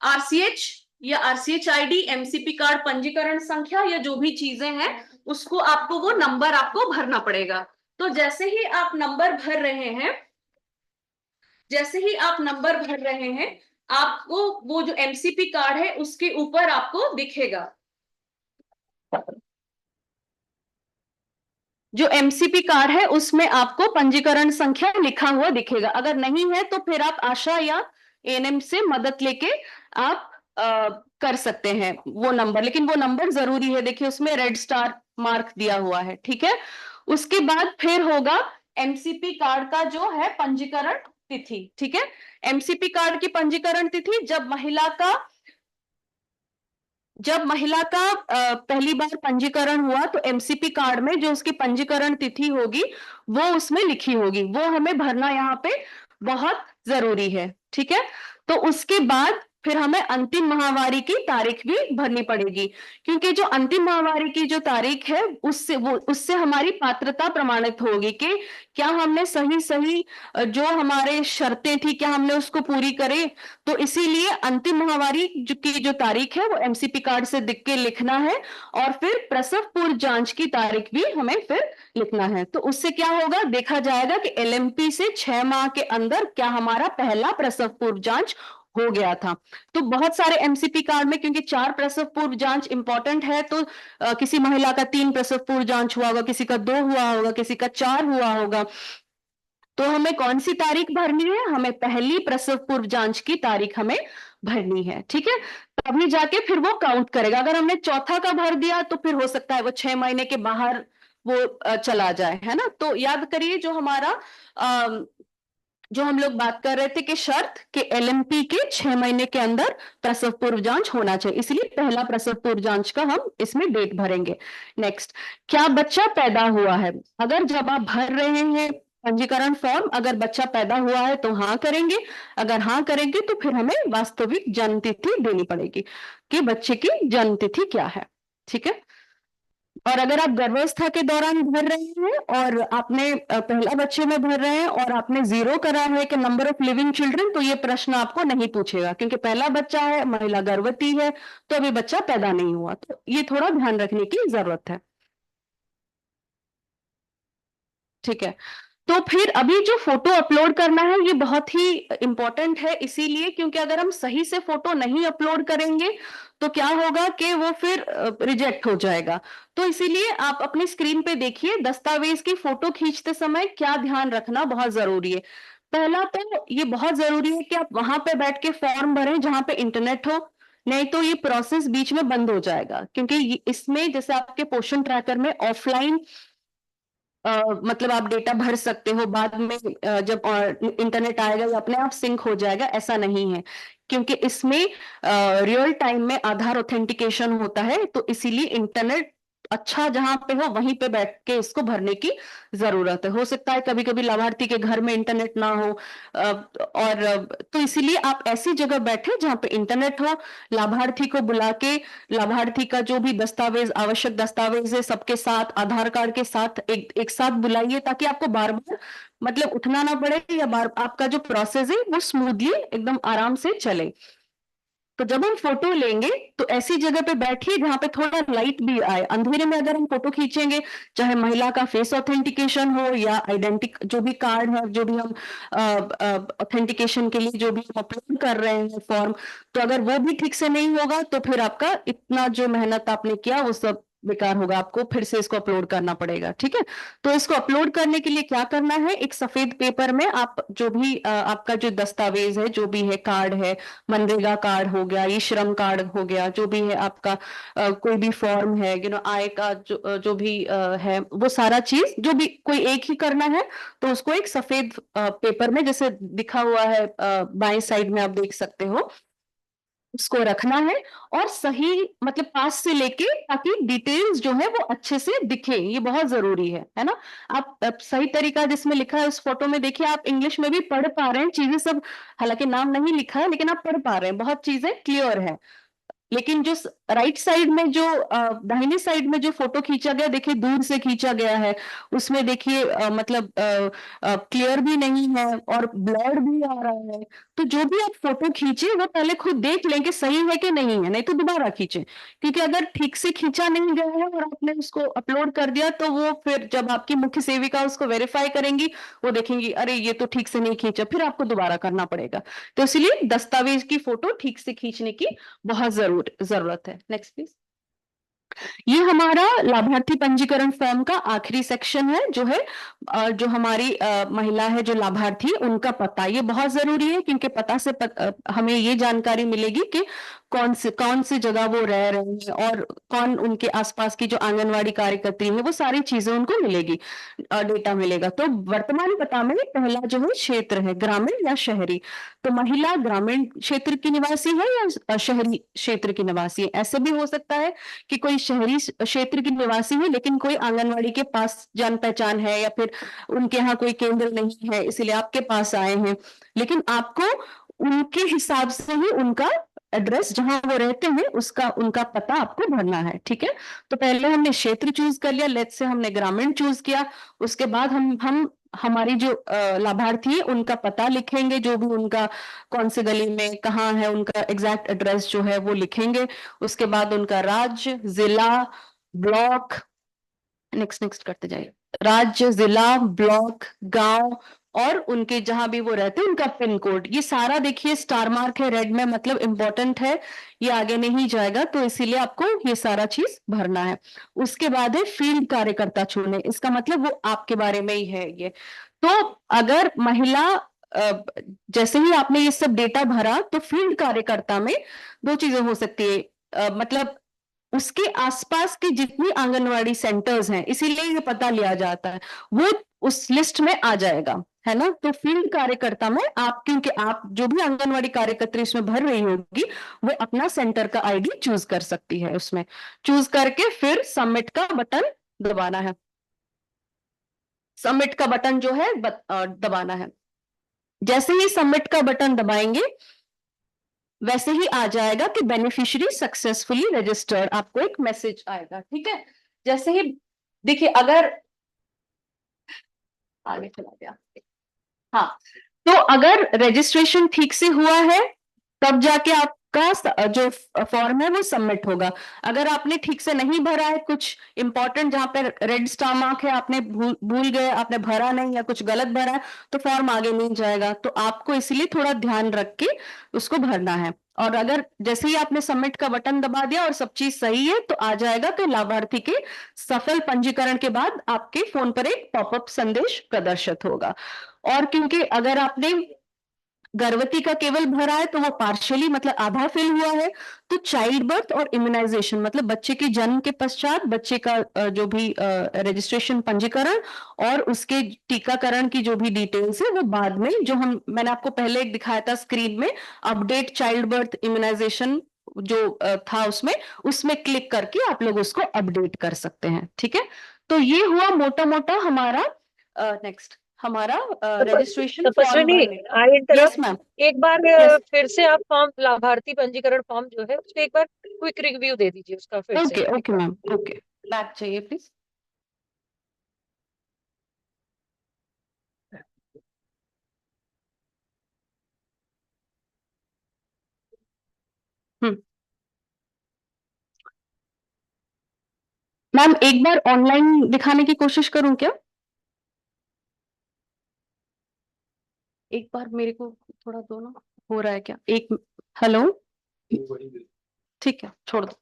आरसीएच या आरसीएच आईडी, एमसीपी कार्ड, पंजीकरण संख्या या जो भी चीजें हैं उसको आपको वो नंबर आपको भरना पड़ेगा। तो जैसे ही आप नंबर भर रहे हैं, जैसे ही आप नंबर भर रहे हैं आपको वो जो एमसीपी कार्ड है उसके ऊपर आपको दिखेगा, जो एमसीपी कार्ड है उसमें आपको पंजीकरण संख्या लिखा हुआ दिखेगा। अगर नहीं है तो फिर आप आशा या एएनएम से मदद लेके आप कर सकते हैं वो नंबर, लेकिन वो नंबर जरूरी है, देखिए उसमें रेड स्टार मार्क दिया हुआ है, ठीक है। उसके बाद फिर होगा एमसीपी कार्ड का जो है पंजीकरण तिथि, ठीक है। एमसीपी कार्ड की पंजीकरण तिथि जब महिला का पहली बार पंजीकरण हुआ तो एमसीपी कार्ड में जो उसकी पंजीकरण तिथि होगी वो उसमें लिखी होगी, वो हमें भरना यहाँ पे बहुत जरूरी है, ठीक है। तो उसके बाद फिर हमें अंतिम माहवारी की तारीख भी भरनी पड़ेगी, क्योंकि जो अंतिम माहवारी की जो तारीख है उससे हमारी पात्रता प्रमाणित होगी कि क्या हमने सही सही जो हमारे शर्तें थी क्या हमने उसको पूरी करे। तो इसीलिए अंतिम माहवारी की जो तारीख है वो एमसीपी कार्ड से दिख के लिखना है, और फिर प्रसव पूर्व जांच की तारीख भी हमें फिर लिखना है। तो उससे क्या होगा, देखा जाएगा कि एलएमपी से 6 माह के अंदर क्या हमारा पहला प्रसव पूर्व जांच हो गया था। तो बहुत सारे एमसीपी कार्ड में क्योंकि 4 प्रसव पूर्व जांच इंपॉर्टेंट है, तो किसी महिला का 3 प्रसव पूर्व जांच हुआ होगा, किसी का 2 हुआ होगा, किसी का 4 हुआ होगा। तो हमें कौन सी तारीख भरनी है, हमें पहली प्रसव पूर्व जांच की तारीख हमें भरनी है, ठीक है। तभी जाके फिर वो काउंट करेगा। अगर हमने चौथा का भर दिया तो फिर हो सकता है वो 6 महीने के बाहर वो चला जाए, है ना। तो याद करिए जो हमारा जो हम लोग बात कर रहे थे कि शर्त कि एलएमपी के 6 महीने के अंदर प्रसव पूर्व जांच होना चाहिए, इसलिए पहला प्रसव पूर्व जांच का हम इसमें डेट भरेंगे। नेक्स्ट, क्या बच्चा पैदा हुआ है। अगर जब आप भर रहे हैं पंजीकरण फॉर्म, अगर बच्चा पैदा हुआ है तो हाँ करेंगे, अगर हाँ करेंगे तो फिर हमें वास्तविक जन्म तिथि देनी पड़ेगी कि बच्चे की जन्म तिथि क्या है, ठीक है। और अगर आप गर्भावस्था के दौरान भर रहे हैं और आपने पहला बच्चे में भर रहे हैं और आपने 0 करा है कि नंबर ऑफ लिविंग चिल्ड्रन, तो ये प्रश्न आपको नहीं पूछेगा, क्योंकि पहला बच्चा है, महिला गर्भवती है, तो अभी बच्चा पैदा नहीं हुआ। तो ये थोड़ा ध्यान रखने की जरूरत है, ठीक है। तो फिर अभी जो फोटो अपलोड करना है ये बहुत ही इंपॉर्टेंट है, इसीलिए क्योंकि अगर हम सही से फोटो नहीं अपलोड करेंगे तो क्या होगा कि वो फिर रिजेक्ट हो जाएगा। तो इसीलिए आप अपनी स्क्रीन पे देखिए, दस्तावेज की फोटो खींचते समय क्या ध्यान रखना बहुत जरूरी है। पहला तो ये बहुत जरूरी है कि आप वहां पे बैठ के फॉर्म भरें जहां पे इंटरनेट हो, नहीं तो ये प्रोसेस बीच में बंद हो जाएगा। क्योंकि इसमें जैसे आपके पोषण ट्रैकर में ऑफलाइन मतलब आप डेटा भर सकते हो, बाद में जब इंटरनेट आएगा ये अपने आप सिंक हो जाएगा, ऐसा नहीं है। क्योंकि इसमें रियल टाइम में आधार ऑथेंटिकेशन होता है, तो इसीलिए इंटरनेट अच्छा जहां पे हो वहीं पे बैठ के इसको भरने की जरूरत है। हो सकता है कभी कभी लाभार्थी के घर में इंटरनेट ना हो, तो इसीलिए आप ऐसी जगह बैठे जहां पे इंटरनेट हो, लाभार्थी को बुला के लाभार्थी का जो भी दस्तावेज आवश्यक दस्तावेज है सबके साथ आधार कार्ड के साथ एक साथ बुलाइए, ताकि आपको बार बार मतलब उठना ना पड़े, या बार आपका जो प्रोसेस है वो स्मूथली एकदम आराम से चले। तो जब हम फोटो लेंगे तो ऐसी जगह पे बैठिए जहां पे थोड़ा लाइट भी आए। अंधेरे में अगर हम फोटो खींचेंगे, चाहे महिला का फेस ऑथेंटिकेशन हो या आइडेंटिक जो भी कार्ड है, जो भी हम ऑथेंटिकेशन के लिए जो भी हम अपलोड कर रहे हैं फॉर्म, तो अगर वो भी ठीक से नहीं होगा तो फिर आपका इतना जो मेहनत आपने किया वो सब बेकार होगा, आपको फिर से इसको अपलोड करना पड़ेगा, ठीक है। तो इसको अपलोड करने के लिए क्या करना है, एक सफेद पेपर में आप जो भी आपका जो दस्तावेज है, जो भी है, कार्ड है, मनरेगा कार्ड हो गया, ये श्रम कार्ड हो गया, जो भी है आपका कोई भी फॉर्म है, आय का जो भी है, वो सारा चीज जो भी कोई एक ही करना है, तो उसको एक सफेद पेपर में जैसे दिखा हुआ है बाएं साइड में आप देख सकते हो, उसको रखना है। और सही मतलब पास से लेके, ताकि डिटेल्स जो है वो अच्छे से दिखे, ये बहुत जरूरी है ना। आप सही तरीका जिसमें लिखा है उस फोटो में देखिए, आप इंग्लिश में भी पढ़ पा रहे हैं चीजें सब, हालांकि नाम नहीं लिखा है लेकिन आप पढ़ पा रहे हैं, बहुत चीजें क्लियर है। लेकिन जो राइट साइड में जो दाहिने साइड में जो फोटो खींचा गया, देखिए दूर से खींचा गया है, उसमें देखिए मतलब क्लियर भी नहीं है और ब्लर भी आ रहा है। तो जो भी आप फोटो खींचे वो पहले खुद देख लें कि सही है कि नहीं है, नहीं तो दोबारा खींचे। क्योंकि अगर ठीक से खींचा नहीं गया है और आपने उसको अपलोड कर दिया, तो वो फिर जब आपकी मुख्य सेविका उसको वेरीफाई करेंगी, वो देखेंगी अरे ये तो ठीक से नहीं खींचा, फिर आपको दोबारा करना पड़ेगा। तो इसलिए दस्तावेज की फोटो ठीक से खींचने की बहुत जरूरत है। Next please. ये हमारा लाभार्थी पंजीकरण फॉर्म का आखिरी सेक्शन है, जो है जो हमारी महिला है जो लाभार्थी, उनका पता, ये बहुत जरूरी है क्योंकि पता से हमें ये जानकारी मिलेगी कि कौन से जगह वो रह रहे हैं और कौन उनके आसपास की जो आंगनवाड़ी कार्यकर्त्री है, वो सारी चीजें उनको मिलेगी, डेटा मिलेगा। तो वर्तमान पता में पहला जो है क्षेत्र है ग्रामीण या शहरी। तो महिला ग्रामीण क्षेत्र की निवासी है या शहरी क्षेत्र की निवासी है। ऐसे भी हो सकता है कि कोई शहरी क्षेत्र की निवासी है लेकिन कोई आंगनवाड़ी के पास जान पहचान है, या फिर उनके यहाँ कोई केंद्र नहीं है इसलिए आपके पास आए हैं, लेकिन आपको उनके हिसाब से ही उनका एड्रेस जहां वो रहते हैं उसका उनका पता आपको भरना है, ठीक है। तो पहले हमने क्षेत्र चूज कर लिया, लेट्स से हमने ग्रामीण चूज किया। उसके बाद हम हमारी जो लाभार्थी है उनका पता लिखेंगे, जो भी उनका कौन सी गली में कहाँ है उनका एग्जैक्ट एड्रेस जो है वो लिखेंगे। उसके बाद उनका राज्य, जिला, ब्लॉक, नेक्स्ट नेक्स्ट करते जाइए, राज्य, जिला, ब्लॉक, गांव और उनके जहां भी वो रहते हैं उनका पिन कोड, ये सारा देखिए स्टार मार्क है रेड में, मतलब इंपॉर्टेंट है, ये आगे नहीं जाएगा, तो इसीलिए आपको ये सारा चीज भरना है। उसके बाद है फील्ड कार्यकर्ता चुने, इसका मतलब वो आपके बारे में ही है ये। तो अगर महिला जैसे ही आपने ये सब डेटा भरा तो फील्ड कार्यकर्ता में दो चीजें हो सकती है, मतलब उसके आसपास के जितनी आंगनवाड़ी सेंटर्स हैं, इसीलिए ये पता लिया जाता है, वो उस लिस्ट में आ जाएगा, है ना। तो फील्ड कार्यकर्ता में आप, क्योंकि आप जो भी आंगनवाड़ी कार्यकर्ता इसमें भर रही होगी वो अपना सेंटर का आईडी चूज कर सकती है, उसमें चूज करके फिर सबमिट का बटन दबाना है। सबमिट का बटन जो है दबाना है। जैसे ही सबमिट का बटन दबाएंगे वैसे ही आ जाएगा कि बेनिफिशियरी सक्सेसफुली रजिस्टर्ड, आपको एक मैसेज आएगा, ठीक है। जैसे ही देखिए, अगर आगे चला गया, हाँ, तो अगर रजिस्ट्रेशन ठीक से हुआ है तब जाके आपका जो फॉर्म है वो सबमिट होगा। अगर आपने ठीक से नहीं भरा है, कुछ इंपॉर्टेंट जहां पे रेड स्टार मार्क है, आपने भूल गए, आपने भरा नहीं या कुछ गलत भरा है, तो फॉर्म आगे नहीं जाएगा। तो आपको इसलिए थोड़ा ध्यान रख के उसको भरना है। और अगर जैसे ही आपने सबमिट का बटन दबा दिया और सब चीज सही है तो आ जाएगा कि लाभार्थी के सफल पंजीकरण के बाद आपके फोन पर एक पॉपअप संदेश प्रदर्शित होगा। और क्योंकि अगर आपने गर्भवती का केवल भरा है तो वो पार्शियली मतलब आधा फिल हुआ है, तो चाइल्ड बर्थ और इम्यूनाइजेशन मतलब बच्चे के जन्म के पश्चात बच्चे का जो भी रजिस्ट्रेशन पंजीकरण और उसके टीकाकरण की जो भी डिटेल्स है वो बाद में, जो मैंने आपको पहले एक दिखाया था स्क्रीन में, अपडेट चाइल्ड बर्थ इम्यूनाइजेशन जो था उसमें उसमें क्लिक करके आप लोग उसको अपडेट कर सकते हैं, ठीक है। तो ये हुआ मोटा मोटा हमारा नेक्स्ट हमारा रजिस्ट्रेशन फॉर्म तपस्विनी, भरने का। आई यस इंटरप्ट। मैम। एक बार यस, फिर से आप फॉर्म, लाभार्थी पंजीकरण फॉर्म जो है उसको एक बार क्विक रिव्यू दे दीजिए उसका फिर से ओके एक ओके बार। मैम, ओके, बैक चाहिए प्लीज। हम्म, मैम एक बार ऑनलाइन दिखाने की कोशिश करूं क्या? एक बार मेरे को थोड़ा दो ना, हो रहा है क्या? एक, हेलो, ठीक है छोड़ दो।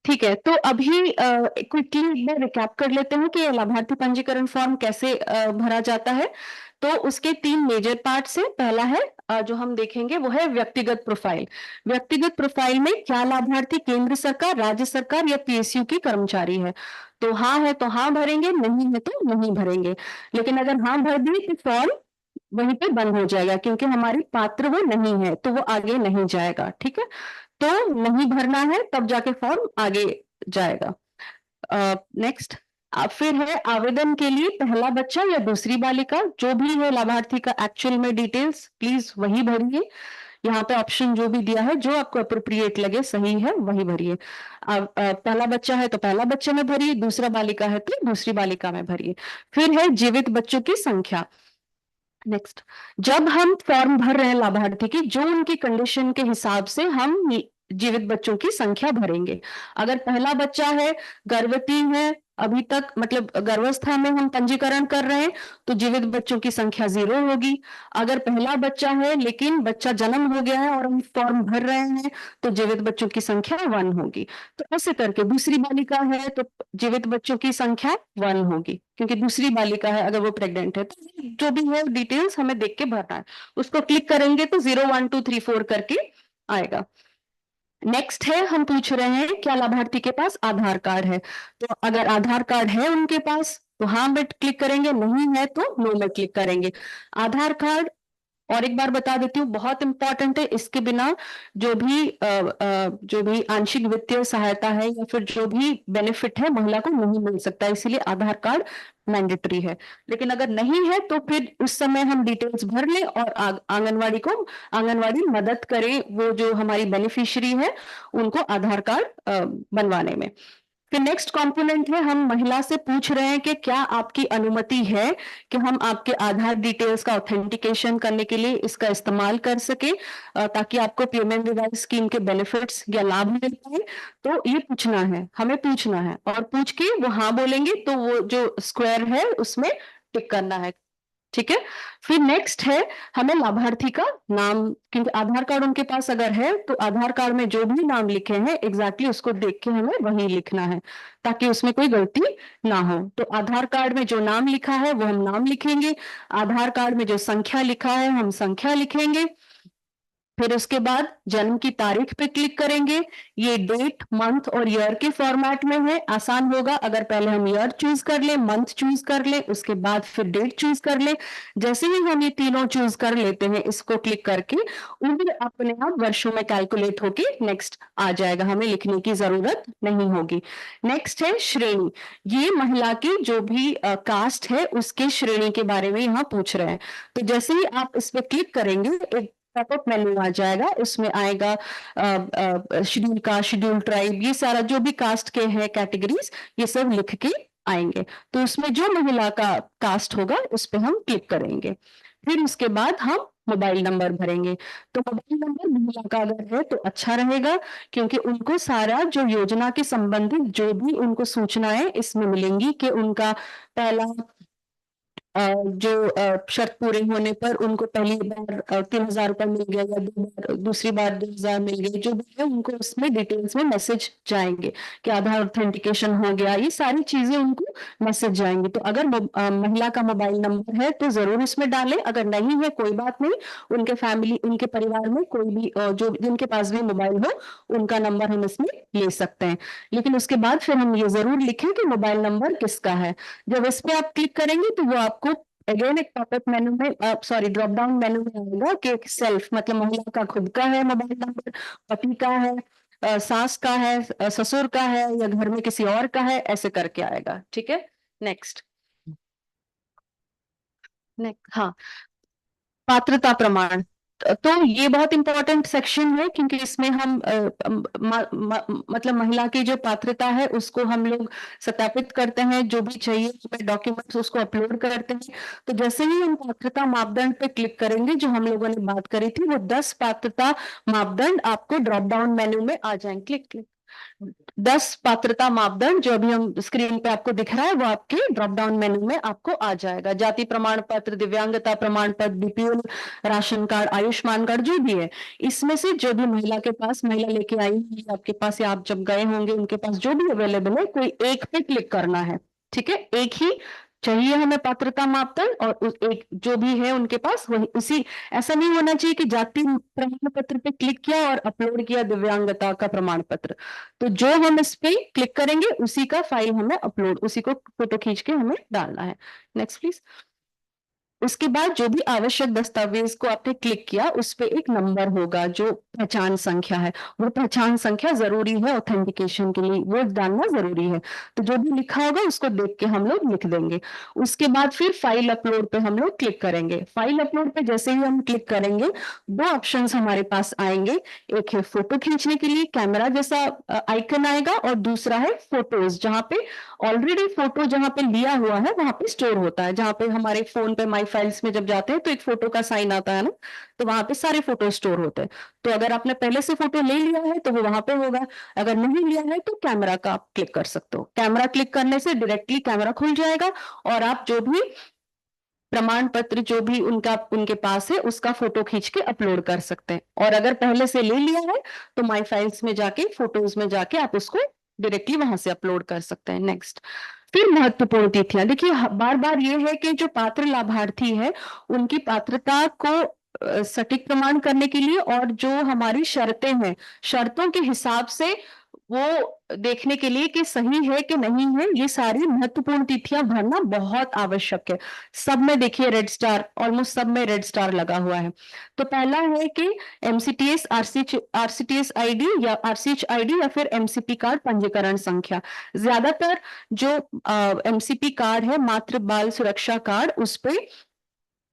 ठीक है, तो अभी क्विकली एक बार रिकैप कर लेते हैं कि लाभार्थी पंजीकरण फॉर्म कैसे भरा जाता है। तो उसके तीन मेजर पार्ट्स हैं। पहला है जो हम देखेंगे वो है व्यक्तिगत प्रोफाइल। व्यक्तिगत प्रोफाइल में क्या लाभार्थी केंद्र सरकार, राज्य सरकार या पीएसयू की कर्मचारी है, तो हाँ है तो हाँ भरेंगे, नहीं है तो नहीं भरेंगे। लेकिन अगर हाँ भर दिए तो फॉर्म वहीं पे बंद हो जाएगा, क्योंकि हमारी पात्र वो नहीं है तो वो आगे नहीं जाएगा, ठीक है। तो नहीं भरना है तब जाके फॉर्म आगे जाएगा। नेक्स्ट, फिर है आवेदन के लिए पहला बच्चा या दूसरी बालिका, जो भी है लाभार्थी का एक्चुअल में डिटेल्स प्लीज वही भरिए। यहाँ पे ऑप्शन जो भी दिया है जो आपको अप्रोप्रिएट लगे सही है वही भरिए। पहला बच्चा है तो पहला बच्चे में भरिए, दूसरा बालिका है तो दूसरी बालिका में भरिए। फिर है जीवित बच्चों की संख्या। नेक्स्ट, जब हम फॉर्म भर रहे हैं लाभार्थी की, जो उनकी कंडीशन के हिसाब से हम जीवित बच्चों की संख्या भरेंगे। अगर पहला बच्चा है, गर्भवती है, अभी तक मतलब गर्भावस्था में हम पंजीकरण कर रहे हैं, तो जीवित बच्चों की संख्या 0 होगी। अगर पहला बच्चा है लेकिन बच्चा जन्म हो गया है और हम फॉर्म भर रहे हैं तो जीवित बच्चों की संख्या 1 होगी। तो ऐसे करके दूसरी बालिका है तो जीवित बच्चों की संख्या 1 होगी, क्योंकि दूसरी बालिका है अगर वो प्रेग्नेंट है। तो जो भी है डिटेल्स हमें देख के भरना है, उसको क्लिक करेंगे तो 0 1 2 3 4 करके आएगा। नेक्स्ट है, हम पूछ रहे हैं क्या लाभार्थी के पास आधार कार्ड है, तो अगर आधार कार्ड है उनके पास तो हाँ में क्लिक करेंगे, नहीं है तो नो में क्लिक करेंगे। आधार कार्ड और एक बार बता देती हूँ, बहुत इंपॉर्टेंट है, इसके बिना जो भी आंशिक वित्तीय सहायता है या फिर जो भी बेनिफिट है महिला को नहीं मिल सकता, इसीलिए आधार कार्ड मैंडेटरी है। लेकिन अगर नहीं है तो फिर उस समय हम डिटेल्स भर लें और आंगनवाड़ी मदद करे वो जो हमारी बेनिफिशियरी है उनको आधार कार्ड बनवाने में। फिर नेक्स्ट कंपोनेंट है, हम महिला से पूछ रहे हैं कि क्या आपकी अनुमति है कि हम आपके आधार डिटेल्स का ऑथेंटिकेशन करने के लिए इसका इस्तेमाल कर सके, ताकि आपको पीएम रिवाइज स्कीम के बेनिफिट्स या लाभ मिल पाए। तो ये पूछना है, हमें पूछना है, और पूछ के वो हाँ बोलेंगे तो वो जो स्क्वायर है उसमें टिक करना है। ठीक है। फिर नेक्स्ट है, हमें लाभार्थी का नाम, क्योंकि आधार कार्ड उनके पास अगर है तो आधार कार्ड में जो भी नाम लिखे हैं एग्जैक्टली उसको देख के हमें वही लिखना है, ताकि उसमें कोई गलती ना हो। तो आधार कार्ड में जो नाम लिखा है वो हम नाम लिखेंगे, आधार कार्ड में जो संख्या लिखा है हम संख्या लिखेंगे। फिर उसके बाद जन्म की तारीख पे क्लिक करेंगे, ये डेट, मंथ और ईयर के फॉर्मेट में है, आसान होगा अगर पहले हम ईयर चूज कर ले, मंथ चूज कर ले, उसके बाद फिर डेट चूज कर ले। जैसे ही हम ये तीनों चूज कर लेते हैं इसको क्लिक करके, उम्र अपने आप वर्षों में कैलकुलेट होके नेक्स्ट आ जाएगा, हमें लिखने की जरूरत नहीं होगी। नेक्स्ट है श्रेणी, ये महिला की जो भी कास्ट है उसके श्रेणी के बारे में यहाँ पूछ रहे हैं। तो जैसे ही आप इस पे क्लिक करेंगे एक पॉपअप मेन्यू आ जाएगा, उसमें आएगा शेड्यूल कास्ट, शेड्यूल ट्राइब, ये सारा जो भी कास्ट के हैं कैटेगरीज ये सब लिख के आएंगे। तो उसमें जो महिला का कास्ट होगा उस पर हम क्लिक करेंगे। फिर उसके बाद हम मोबाइल नंबर भरेंगे। तो मोबाइल नंबर महिला का अगर है तो अच्छा रहेगा, क्योंकि उनको सारा जो योजना के संबंधित जो भी उनको सूचनाएं इसमें मिलेंगी कि उनका पहला जो शर्त पूरे होने पर उनको पहली बार 3,000 रुपए मिल गया या दूसरी बार 2,000 मिल गए, जो भी है उनको उसमें डिटेल्स में मैसेज जाएंगे कि आधार ऑथेंटिकेशन हो गया, ये सारी चीजें उनको मैसेज जाएंगी। तो अगर महिला का मोबाइल नंबर है तो जरूर इसमें डालें, अगर नहीं है कोई बात नहीं, उनके परिवार में कोई भी जो जिनके पास भी मोबाइल हो उनका नंबर हम इसमें ले सकते हैं। लेकिन उसके बाद फिर हम ये जरूर लिखें कि मोबाइल नंबर किसका है। जब इस पे आप क्लिक करेंगे तो वो आपको अगेन एक पॉपअप मेनू में सॉरी ड्रॉप डाउन मेनू में आएगा कि सेल्फ मतलब महिला का खुद का है मोबाइल नंबर, पति का है, सास का है, ससुर का है या घर में किसी और का है, ऐसे करके आएगा। ठीक है। नेक्स्ट हाँ, पात्रता प्रमाण। तो ये बहुत इंपॉर्टेंट सेक्शन है, क्योंकि इसमें हम मतलब महिला की जो पात्रता है उसको हम लोग सत्यापित करते हैं, जो भी चाहिए हमें डॉक्यूमेंट्स उसको अपलोड करते हैं। तो जैसे ही हम पात्रता मापदंड पे क्लिक करेंगे, जो हम लोगों ने बात करी थी, वो 10 पात्रता मापदंड आपको ड्रॉप डाउन मेन्यू में आ जाएंगे। क्लिक क्लिक 10 पात्रता मापदंड जो अभी हम स्क्रीन पे आपको दिख रहा है वो आपके ड्रॉप डाउन मेन्यू में आपको आ जाएगा। जाति प्रमाण पत्र, दिव्यांगता प्रमाण पत्र, BPL ration card, Ayushman card, जो भी है, इसमें से जो भी महिला के पास, महिला लेके आई है आपके पास या आप जब गए होंगे उनके पास जो भी अवेलेबल है, कोई एक पे क्लिक करना है। ठीक है, एक ही चाहिए हमें पात्रता मापदंड, और एक जो भी है उनके पास वही उसी। ऐसा नहीं होना चाहिए कि जाति प्रमाण पत्र पे क्लिक किया और अपलोड किया दिव्यांगता का प्रमाण पत्र। तो जो हम इस पे क्लिक करेंगे उसी का फाइल हमें अपलोड, उसी को फोटो खींच के हमें डालना है। Next please. उसके बाद जो भी आवश्यक दस्तावेज को आपने क्लिक किया उस पे एक नंबर होगा जो पहचान संख्या है, वो पहचान संख्या जरूरी है ऑथेंटिकेशन के लिए, वो डालना जरूरी है। तो जो भी लिखा होगा उसको देख के हम लोग लिख देंगे। उसके बाद फिर फाइल अपलोड पे हम लोग क्लिक करेंगे। फाइल अपलोड पे जैसे ही हम क्लिक करेंगे दो ऑप्शंस हमारे पास आएंगे, एक है फोटो खींचने के लिए कैमरा जैसा आइकन आएगा, और दूसरा है फोटोज, जहाँ पे ऑलरेडी फोटो जहाँ पे लिया हुआ है वहां पे स्टोर होता है। जहाँ पे हमारे फोन पे माई फाइल्स में जब जाते हैं तो एक फोटो का साइन आता है ना, तो वहां पे सारे फोटो स्टोर होते हैं। तो अगर आपने पहले से फोटो ले लिया है तो वो वहां पे होगा, अगर नहीं लिया है तो कैमरा का आप क्लिक कर सकते हो। कैमरा क्लिक करने से डायरेक्टली कैमरा खुल जाएगा और आप जो भी प्रमाण पत्र जो भी उनके पास है उसका फोटो खींच के अपलोड कर सकते हैं। और अगर पहले से ले लिया है तो माई फाइल्स में जाके फोटोज में जाके आप उसको डायरेक्टली वहां से अपलोड कर सकते हैं। नेक्स्ट। फिर महत्वपूर्ण तिथियां, देखिए बार बार ये है कि जो पात्र लाभार्थी है उनकी पात्रता को सटीक प्रमाण करने के लिए और जो हमारी शर्तें हैं, शर्तों के हिसाब से वो देखने के लिए कि सही है कि नहीं है, ये सारी महत्वपूर्ण तिथियां भरना बहुत आवश्यक है। सब में देखिए रेड स्टार, ऑलमोस्ट सब में रेड स्टार लगा हुआ है। तो पहला है कि एमसीटीएस, आरसीटीएस आईडी या आरसीएच आईडी या फिर एमसीपी कार्ड पंजीकरण संख्या। ज्यादातर जो एमसीपी कार्ड है, मातृ बाल सुरक्षा कार्ड, उस पे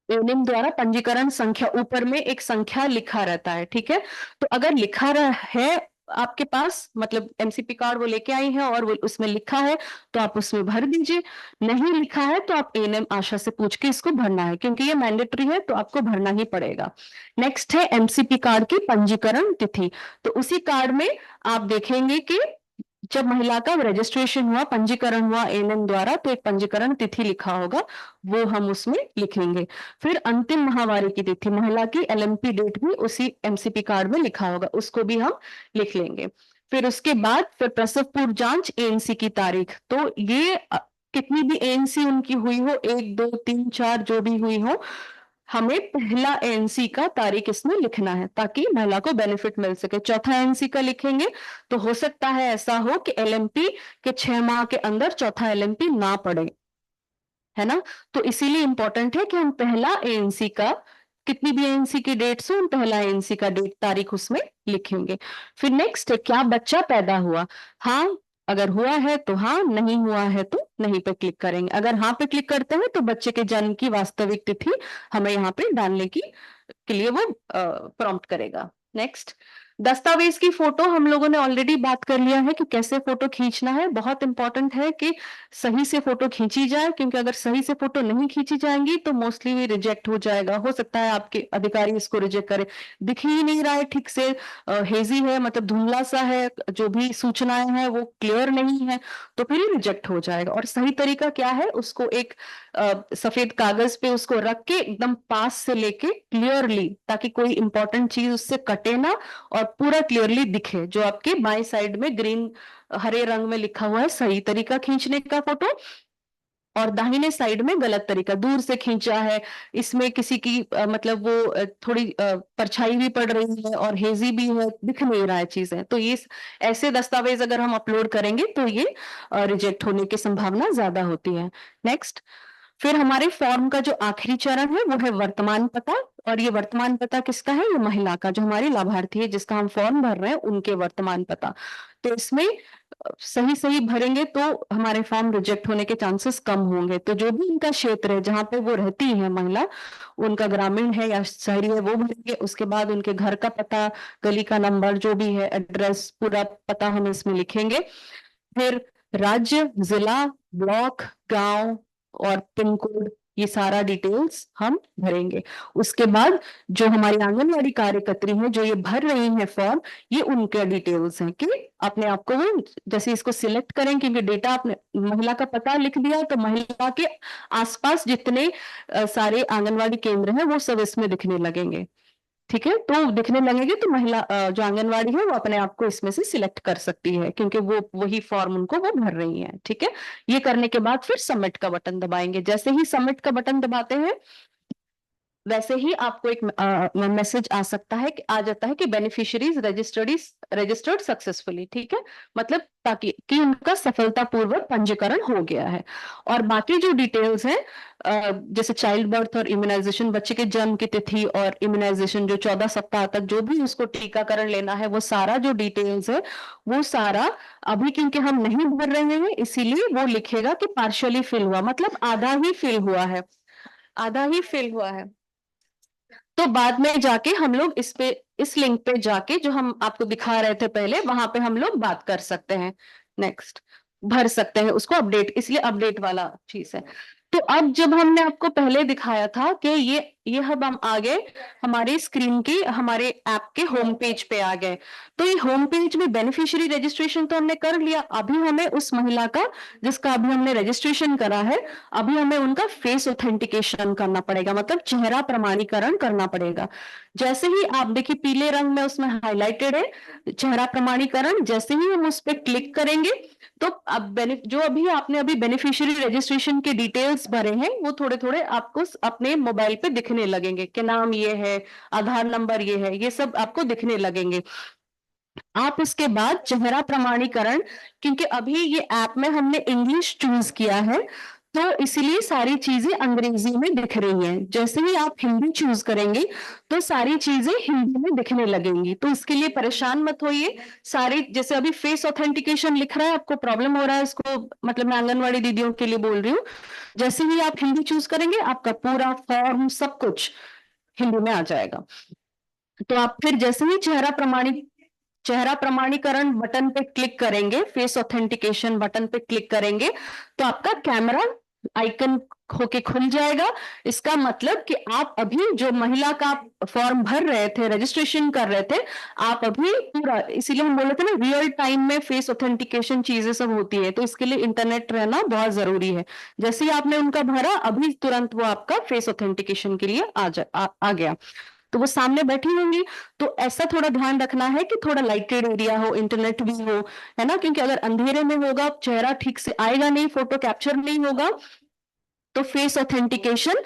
एनिम द्वारा पंजीकरण संख्या ऊपर में एक संख्या लिखा रहता है, ठीक है। तो अगर लिखा है आपके पास, मतलब एमसीपी कार्ड वो लेके आई है और वो उसमें लिखा है, तो आप उसमें भर दीजिए। नहीं लिखा है तो आप एएनएम आशा से पूछ के इसको भरना है, क्योंकि ये मैंडेटरी है, तो आपको भरना ही पड़ेगा। नेक्स्ट है एमसीपी कार्ड की पंजीकरण तिथि। तो उसी कार्ड में आप देखेंगे कि जब महिला का रजिस्ट्रेशन हुआ, पंजीकरण हुआ एएनएम द्वारा, तो एक पंजीकरण तिथि लिखा होगा, वो हम उसमें लिखेंगे। फिर अंतिम माहवारी की तिथि, महिला की एलएमपी डेट भी उसी एमसीपी कार्ड में लिखा होगा, उसको भी हम लिख लेंगे। फिर उसके बाद फिर प्रसव पूर्व जांच एएनसी की तारीख। तो ये कितनी भी एएनसी उनकी हुई हो, 1 2 3 4 जो भी हुई हो, हमें पहला एएनसी का तारीख इसमें लिखना है, ताकि महिला को बेनिफिट मिल सके। चौथा एएनसी का लिखेंगे तो हो सकता है ऐसा हो कि एलएमपी के 6 माह के अंदर चौथा एलएमपी ना पड़े, है ना। तो इसीलिए इंपॉर्टेंट है कि हम पहला एएनसी का, कितनी भी एएनसी की डेट्स हो, हम पहला एएनसी का डेट तारीख उसमें लिखेंगे। फिर नेक्स्ट है, क्या बच्चा पैदा हुआ? हाँ अगर हुआ है तो हाँ, नहीं हुआ है तो नहीं पे क्लिक करेंगे। अगर हाँ पे क्लिक करते हैं तो बच्चे के जन्म की वास्तविक तिथि हमें यहाँ पे डालने की के लिए वो प्रॉम्प्ट करेगा। नेक्स्ट, दस्तावेज की फोटो हम लोगों ने ऑलरेडी बात कर लिया है कि कैसे फोटो खींचना है। बहुत इंपॉर्टेंट है कि सही से फोटो खींची जाए, क्योंकि अगर सही से फोटो नहीं खींची जाएंगी तो मोस्टली भी रिजेक्ट हो जाएगा। हो सकता है आपके अधिकारी इसको रिजेक्ट करे, दिख ही नहीं रहा है ठीक से, हेजी है, मतलब धुंधला सा है, जो भी सूचनाएं हैं वो क्लियर नहीं है, तो फिर ही रिजेक्ट हो जाएगा। और सही तरीका क्या है, उसको एक सफेद कागज पे उसको रख के एकदम पास से लेके क्लियरली, ताकि कोई इंपॉर्टेंट चीज उससे कटे ना और पूरा क्लियरली दिखे, जो आपके बाएं साइड में ग्रीन हरे रंग में लिखा हुआ है सही तरीका खींचने का फोटो, और दाहिने साइड में गलत तरीका, दूर से खींचा है, इसमें किसी की मतलब वो थोड़ी परछाई भी पड़ रही है और हेजी भी है, दिख नहीं रहा है चीजें, तो ये ऐसे दस्तावेज अगर हम अपलोड करेंगे तो ये रिजेक्ट होने की संभावना ज्यादा होती है। नेक्स्ट, फिर हमारे फॉर्म का जो आखिरी चरण है वो है वर्तमान पता। और ये वर्तमान पता किसका है? ये महिला का, जो हमारी लाभार्थी है जिसका हम फॉर्म भर रहे हैं, उनके वर्तमान पता। तो इसमें सही सही भरेंगे तो हमारे फॉर्म रिजेक्ट होने के चांसेस कम होंगे। तो जो भी उनका क्षेत्र है जहाँ पे वो रहती है महिला, उनका ग्रामीण है या शहरी है, वो भरेंगे। उसके बाद उनके घर का पता, गली का नंबर, जो भी है एड्रेस, पूरा पता हम इसमें लिखेंगे। फिर राज्य, जिला, ब्लॉक, गांव और पिन कोड, ये सारा डिटेल्स हम भरेंगे। उसके बाद जो हमारी आंगनवाड़ी कार्यकर्त्री है जो ये भर रही है फॉर्म, ये उनके डिटेल्स हैं कि अपने आप को वो जैसे इसको सिलेक्ट करें, क्योंकि डेटा आपने महिला का पता लिख दिया तो महिला के आसपास जितने सारे आंगनवाड़ी केंद्र हैं वो सब इसमें दिखने लगेंगे। ठीक है, तो दिखने लगेंगे तो महिला जो आंगनवाड़ी है वो अपने आप को इसमें से सिलेक्ट कर सकती है, क्योंकि वो वही फॉर्म उनको वो भर रही है। ठीक है, ये करने के बाद फिर सबमिट का बटन दबाएंगे। जैसे ही सबमिट का बटन दबाते हैं वैसे ही आपको एक मैसेज आ सकता है कि आ जाता है कि बेनिफिशियरीज रजिस्टर्ड सक्सेसफुली। ठीक है, मतलब ताकि कि उनका सफलतापूर्वक पंजीकरण हो गया है। और बाकी जो डिटेल्स हैं जैसे चाइल्ड बर्थ और इम्यूनाइजेशन, बच्चे के जन्म की तिथि और इम्यूनाइजेशन, जो 14 सप्ताह तक जो भी उसको टीकाकरण लेना है, वो सारा जो डिटेल्स है वो सारा अभी क्योंकि हम नहीं भर रहे हैं इसीलिए वो लिखेगा कि पार्शियली फिल हुआ, मतलब आधा ही फिल हुआ है, आधा ही फिल हुआ है। तो बाद में जाके हम लोग इस लिंक पे जाके जो हम आपको दिखा रहे थे पहले, वहां पे हम लोग बात कर सकते हैं। नेक्स्ट, भर सकते हैं उसको अपडेट, इसलिए अपडेट वाला चीज है। तो अब जब हमने आपको पहले दिखाया था कि ये अब हम आ गए हमारी स्क्रीन की, हमारे ऐप के होम पेज पे आ गए। तो ये होम पेज में बेनिफिशियरी रजिस्ट्रेशन तो हमने कर लिया, अभी हमें उस महिला का जिसका अभी हमने रजिस्ट्रेशन करा है, अभी हमें उनका फेस ऑथेंटिकेशन करना पड़ेगा, मतलब चेहरा प्रमाणीकरण करना पड़ेगा। जैसे ही आप देखिए पीले रंग में उसमें हाईलाइटेड है चेहरा प्रमाणीकरण, जैसे ही हम उस पर क्लिक करेंगे तो अब जो आपने अभी बेनिफिशियरी रजिस्ट्रेशन के डिटेल्स भरे हैं वो थोड़े थोड़े आपको अपने मोबाइल पे दिखने लगेंगे कि नाम ये है, आधार नंबर ये है, ये सब आपको दिखने लगेंगे। आप इसके बाद चेहरा प्रमाणीकरण, क्योंकि अभी ये ऐप में हमने इंग्लिश चूज किया है, तो इसलिए सारी चीजें अंग्रेजी में दिख रही हैं। जैसे ही आप हिंदी चूज करेंगे तो सारी चीजें हिंदी में दिखने लगेंगी, तो इसके लिए परेशान मत होइए। सारे जैसे अभी फेस ऑथेंटिकेशन लिख रहा है, आपको प्रॉब्लम हो रहा है इसको, मतलब मैं आंगनवाड़ी दीदियों के लिए बोल रही हूँ। जैसे ही आप हिंदी चूज करेंगे आपका पूरा फॉर्म सब कुछ हिंदी में आ जाएगा। तो आप फिर जैसे ही चेहरा प्रमाणीकरण बटन पे क्लिक करेंगे, फेस ऑथेंटिकेशन बटन पे क्लिक करेंगे, तो आपका कैमरा आइकन होके खुल जाएगा। इसका मतलब कि आप अभी जो महिला का फॉर्म भर रहे थे, रजिस्ट्रेशन कर रहे थे, आप अभी पूरा, इसीलिए हम बोल रहे थे ना रियल टाइम में फेस ऑथेंटिकेशन चीजें सब होती है, तो इसके लिए इंटरनेट रहना बहुत जरूरी है। जैसे ही आपने उनका भरा, अभी तुरंत वो आपका फेस ऑथेंटिकेशन के लिए आ गया, तो वो सामने बैठी होंगी। तो ऐसा थोड़ा ध्यान रखना है कि थोड़ा लाइटेड एरिया हो, इंटरनेट भी हो, है ना, क्योंकि अगर अंधेरे में होगा, चेहरा ठीक से आएगा नहीं, फोटो कैप्चर नहीं होगा, तो फेस ऑथेंटिकेशन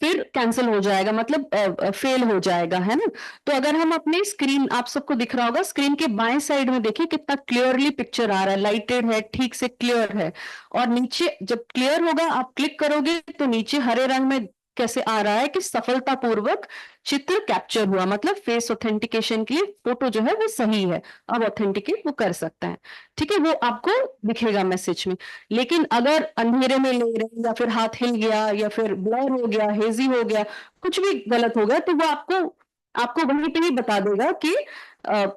फिर कैंसिल हो जाएगा, मतलब फेल हो जाएगा, है ना। तो अगर हम अपने स्क्रीन, आप सबको दिख रहा होगा, स्क्रीन के बाएं साइड में देखिए कितना क्लियरली पिक्चर आ रहा है, लाइटेड है, ठीक से क्लियर है। और नीचे जब क्लियर होगा, आप क्लिक करोगे तो नीचे हरे रंग में कैसे आ रहा है कि सफलतापूर्वक चित्र कैप्चर हुआ, मतलब फेस ऑथेंटिकेशन के लिए फोटो जो है वो सही है, अब ऑथेंटिकेट वो कर सकता है। ठीक है, वो आपको दिखेगा मैसेज में। लेकिन अगर अंधेरे में ले रहे हैं, या फिर हाथ हिल गया, या फिर ब्लर हो गया, हेजी हो गया, कुछ भी गलत हो गया, तो वो आपको आपको वहीं पे ही बता देगा कि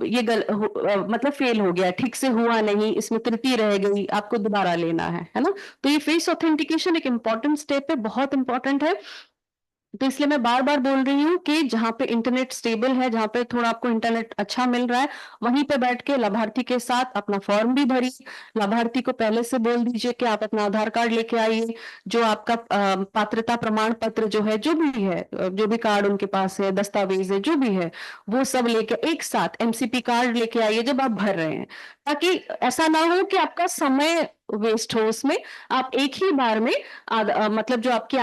ये मतलब फेल हो गया, ठीक से हुआ नहीं, इसमें त्रुटि रह गई, आपको दोबारा लेना है ना। तो ये फेस ऑथेंटिकेशन एक इंपॉर्टेंट स्टेप है, बहुत इंपॉर्टेंट है। तो इसलिए मैं बार बार बोल रही हूँ कि जहाँ पे इंटरनेट स्टेबल है, जहाँ पे थोड़ा आपको इंटरनेट अच्छा मिल रहा है, वहीं पे बैठ के लाभार्थी के साथ अपना फॉर्म भी भरिए। लाभार्थी को पहले से बोल दीजिए कि आप अपना आधार कार्ड लेके आइए, जो आपका पात्रता प्रमाण पत्र जो है, जो भी है, जो भी कार्ड उनके पास है, दस्तावेज है, जो भी है, वो सब लेके एक साथ एमसीपी कार्ड लेके आइए जब आप भर रहे हैं, ताकि ऐसा ना हो कि आपका समय वेस्ट हो उसमें। आप एक ही बार में मतलब जो आपकी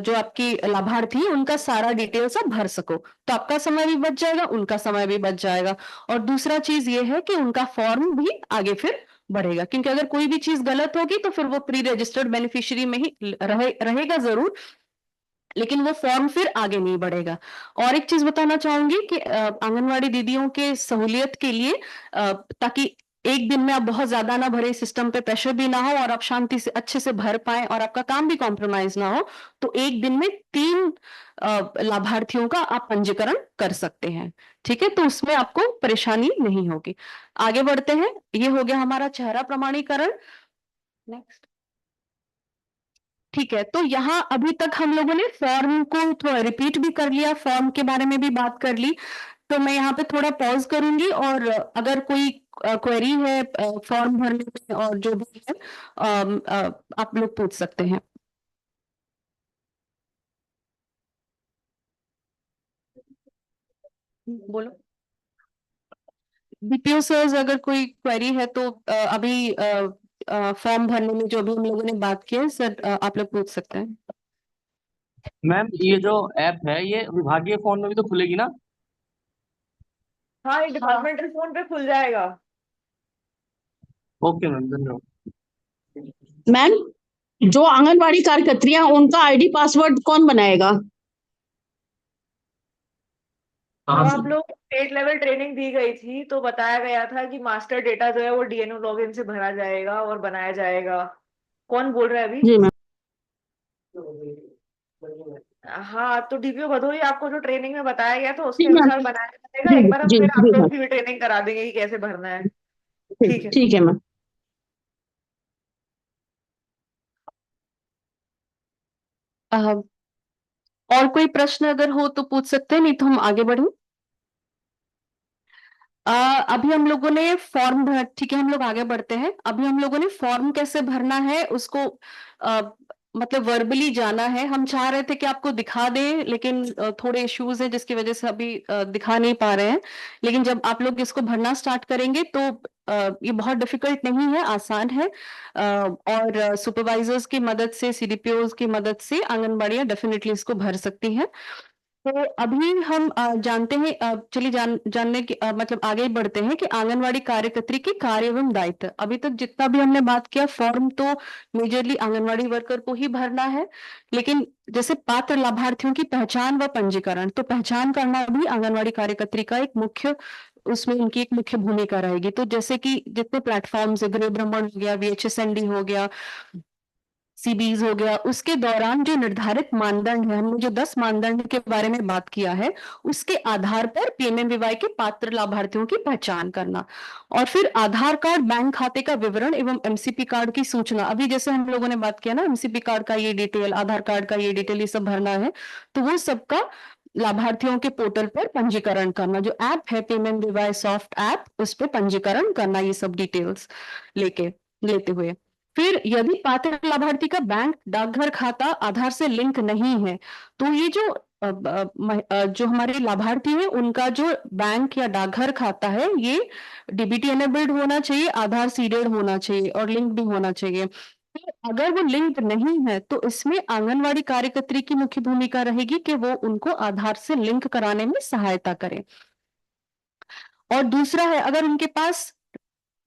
जो आपकी लाभार्थी है, उनका सारा डिटेल्स आप भर सको, तो आपका समय भी बच जाएगा, उनका समय भी बच जाएगा। और दूसरा चीज ये है कि उनका फॉर्म भी आगे फिर बढ़ेगा, क्योंकि अगर कोई भी चीज गलत होगी तो फिर वो प्री रजिस्टर्ड बेनिफिशियरी में ही रहेगा जरूर, लेकिन वो फॉर्म फिर आगे नहीं बढ़ेगा। और एक चीज बताना चाहूंगी कि आंगनवाड़ी दीदियों के सहूलियत के लिए, ताकि एक दिन में आप बहुत ज्यादा ना भरे, सिस्टम पे प्रेशर भी ना हो, और आप शांति से अच्छे से भर पाए, और आपका काम भी कॉम्प्रोमाइज ना हो, तो एक दिन में 3 लाभार्थियों का आप पंजीकरण कर सकते हैं। ठीक है, तो उसमें आपको परेशानी नहीं होगी। आगे बढ़ते हैं, ये हो गया हमारा चेहरा प्रमाणीकरण। नेक्स्ट। ठीक है, तो यहाँ अभी तक हम लोगों ने फॉर्म को थोड़ा रिपीट भी कर लिया, फॉर्म के बारे में भी बात कर ली। तो मैं यहाँ पे थोड़ा पॉज करूंगी, और अगर कोई क्वेरी है फॉर्म भरने में और जो भी है, आप लोग पूछ सकते हैं। बोलो बीपीओ सर, अगर कोई क्वेरी है तो अभी फॉर्म भरने में जो भी हम लोगों ने बात की है सर, आप लोग पूछ सकते हैं। मैम ये जो ऐप है ये विभागीय फोन में भी तो खुलेगी ना? हाँ, ये डिपार्टमेंटल फोन पे खुल जाएगा। ओके मैम, धन्यवाद। मैम, जो आंगनवाड़ी कार्यकर्तियां हैं, उनका आईडी पासवर्ड कौन बनाएगा? तो आप लोग स्टेट लेवल ट्रेनिंग दी गई थी, तो बताया गया था कि मास्टर डेटा जो है वो डीएनओ लॉगिन से भरा जाएगा और बनाया जाएगा। कौन बोल रहा है अभी? जी मैम। हाँ, तो डीपीओ भदोही आपको जो ट्रेनिंग में बताया गया तो उसके ठीक है अनुसार मैम। बनाया जाएगा। जी एक बार हम जी फिर आप जी लोग मैम। की भी ट्रेनिंग करा देंगे कि कैसे भरना है। ठीक है। ठीक है मैम। अ, और कोई प्रश्न अगर हो तो पूछ सकते हैं, नहीं तो हम आगे बढ़े। अभी हम लोगों ने फॉर्म भर, ठीक है, हम लोग आगे बढ़ते हैं। अभी हम लोगों ने फॉर्म कैसे भरना है उसको मतलब वर्बली जाना है। हम चाह रहे थे कि आपको दिखा दें, लेकिन थोड़े इश्यूज हैं जिसकी वजह से अभी दिखा नहीं पा रहे हैं। लेकिन जब आप लोग इसको भरना स्टार्ट करेंगे तो ये बहुत डिफिकल्ट नहीं है, आसान है। और सुपरवाइजर्स की मदद से, सीडीपीओज की मदद से आंगनबाड़ियां डेफिनेटली इसको भर सकती हैं। तो अभी हम जानते हैं, चलिए जानने की मतलब आगे ही बढ़ते हैं कि आंगनवाड़ी कार्यकर्त्री के कार्य एवं दायित्व। अभी तक जितना भी हमने बात किया, फॉर्म तो मेजरली आंगनवाड़ी वर्कर को ही भरना है, लेकिन जैसे पात्र लाभार्थियों की पहचान व पंजीकरण, तो पहचान करना भी आंगनवाड़ी कार्यकर्त्री का एक मुख्य, उसमें उनकी एक मुख्य भूमिका रहेगी। तो जैसे कि जितने प्लेटफॉर्म्स है, गृह भ्रमण हो गया, VHSND हो गया, सीबीज हो गया, उसके दौरान जो निर्धारित मानदंड है, हमने जो 10 मानदंड के बारे में बात किया है, उसके आधार पर PMMVY के पात्र लाभार्थियों की पहचान करना। और फिर आधार कार्ड, बैंक खाते का विवरण एवं MCP कार्ड की सूचना। अभी जैसे हम लोगों ने बात किया ना, MCP कार्ड का ये डिटेल, आधार कार्ड का ये डिटेल, ये सब भरना है, तो वो सबका लाभार्थियों के पोर्टल पर पंजीकरण करना। जो ऐप है PMMVY सॉफ्ट ऐप, उस पर पंजीकरण करना, ये सब डिटेल्स लेते हुए। फिर यदि पात्र लाभार्थी का बैंक, डाकघर खाता आधार से लिंक नहीं है, तो ये जो जो हमारे लाभार्थी है, उनका जो बैंक या डाकघर खाता है, ये DBT एनेबल्ड होना चाहिए, आधार सीडेड होना चाहिए और लिंक भी होना चाहिए। फिर अगर वो लिंक नहीं है, तो इसमें आंगनवाड़ी कार्यकर्त्री की मुख्य भूमिका रहेगी कि वो उनको आधार से लिंक कराने में सहायता करे। और दूसरा है, अगर उनके पास,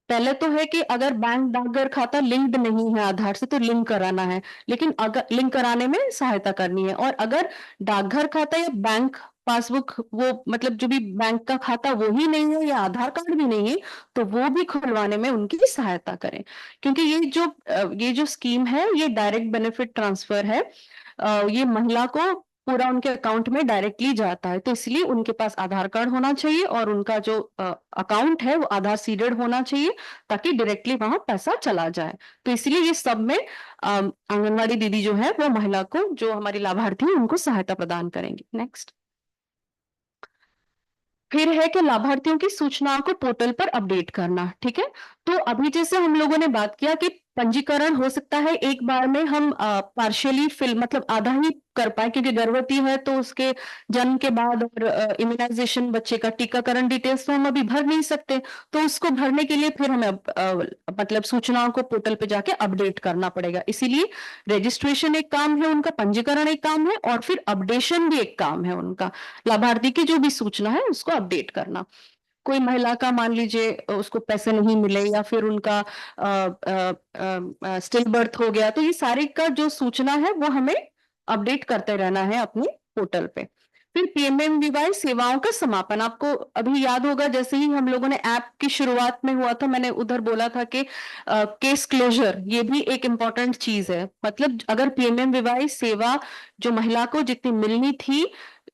पहले तो है कि अगर बैंक डाकघर खाता लिंक्ड नहीं है आधार से, तो लिंक कराना है, लेकिन अगर लिंक कराने में सहायता करनी है। और अगर डाकघर खाता या बैंक पासबुक, वो मतलब जो भी बैंक का खाता वो ही नहीं है, या आधार कार्ड भी नहीं है, तो वो भी खुलवाने में उनकी सहायता करें। क्योंकि ये जो स्कीम है, ये डायरेक्ट बेनिफिट ट्रांसफर है, ये महिला को पूरा उनके अकाउंट में डायरेक्टली जाता है, तो इसलिए उनके पास आधार कार्ड होना चाहिए और उनका जो अकाउंट है वो आधार सीडेड होना चाहिए, ताकि डायरेक्टली वहां पैसा चला जाए। तो इसलिए ये सब में आंगनवाड़ी दीदी जो है, वो महिला को, जो हमारी लाभार्थी है, उनको सहायता प्रदान करेंगे। नेक्स्ट। फिर है कि लाभार्थियों की सूचनाओं को पोर्टल पर अपडेट करना। ठीक है, तो अभी जैसे हम लोगों ने बात किया कि पंजीकरण हो सकता है एक बार में हम पार्शियली फिल, मतलब आधा ही कर पाए, क्योंकि गर्भवती है तो उसके जन्म के बाद और इम्यूनाइजेशन, बच्चे का टीकाकरण डिटेल्स तो हम अभी भर नहीं सकते, तो उसको भरने के लिए फिर हमें मतलब सूचनाओं को पोर्टल पे जाके अपडेट करना पड़ेगा। इसीलिए रजिस्ट्रेशन एक काम है उनका, पंजीकरण एक काम है, और फिर अपडेशन भी एक काम है उनका। लाभार्थी की जो भी सूचना है उसको अपडेट करना। कोई महिला का, मान लीजिए उसको पैसे नहीं मिले, या फिर उनका स्टिल बर्थ हो गया, तो ये सारी का जो सूचना है वो हमें अपडेट करते रहना है अपने पोर्टल पे। फिर PMMVY सेवाओं का समापन। आपको अभी याद होगा, जैसे ही हम लोगों ने ऐप की शुरुआत में हुआ था, मैंने उधर बोला था कि केस क्लोजर ये भी एक इम्पॉर्टेंट चीज है। मतलब अगर PMMVY सेवा जो महिला को जितनी मिलनी थी,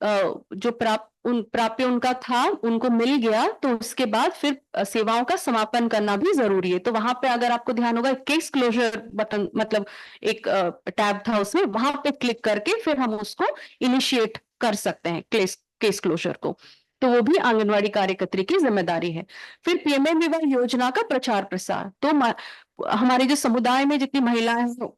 जो प्राप्य उनका था, उनको मिल गया, तो उसके बाद फिर सेवाओं का समापन करना भी जरूरी है। तो वहां पे अगर आपको ध्यान होगा, केस क्लोजर बटन, मतलब एक टैब था उसमें, वहां पे क्लिक करके फिर हम उसको इनिशिएट कर सकते हैं, केस क्लोजर को। तो वो भी आंगनवाड़ी कार्यकर्त्री की जिम्मेदारी है। फिर PMMVY योजना का प्रचार प्रसार। तो हमारे जो समुदाय में जितनी महिलाएं हैं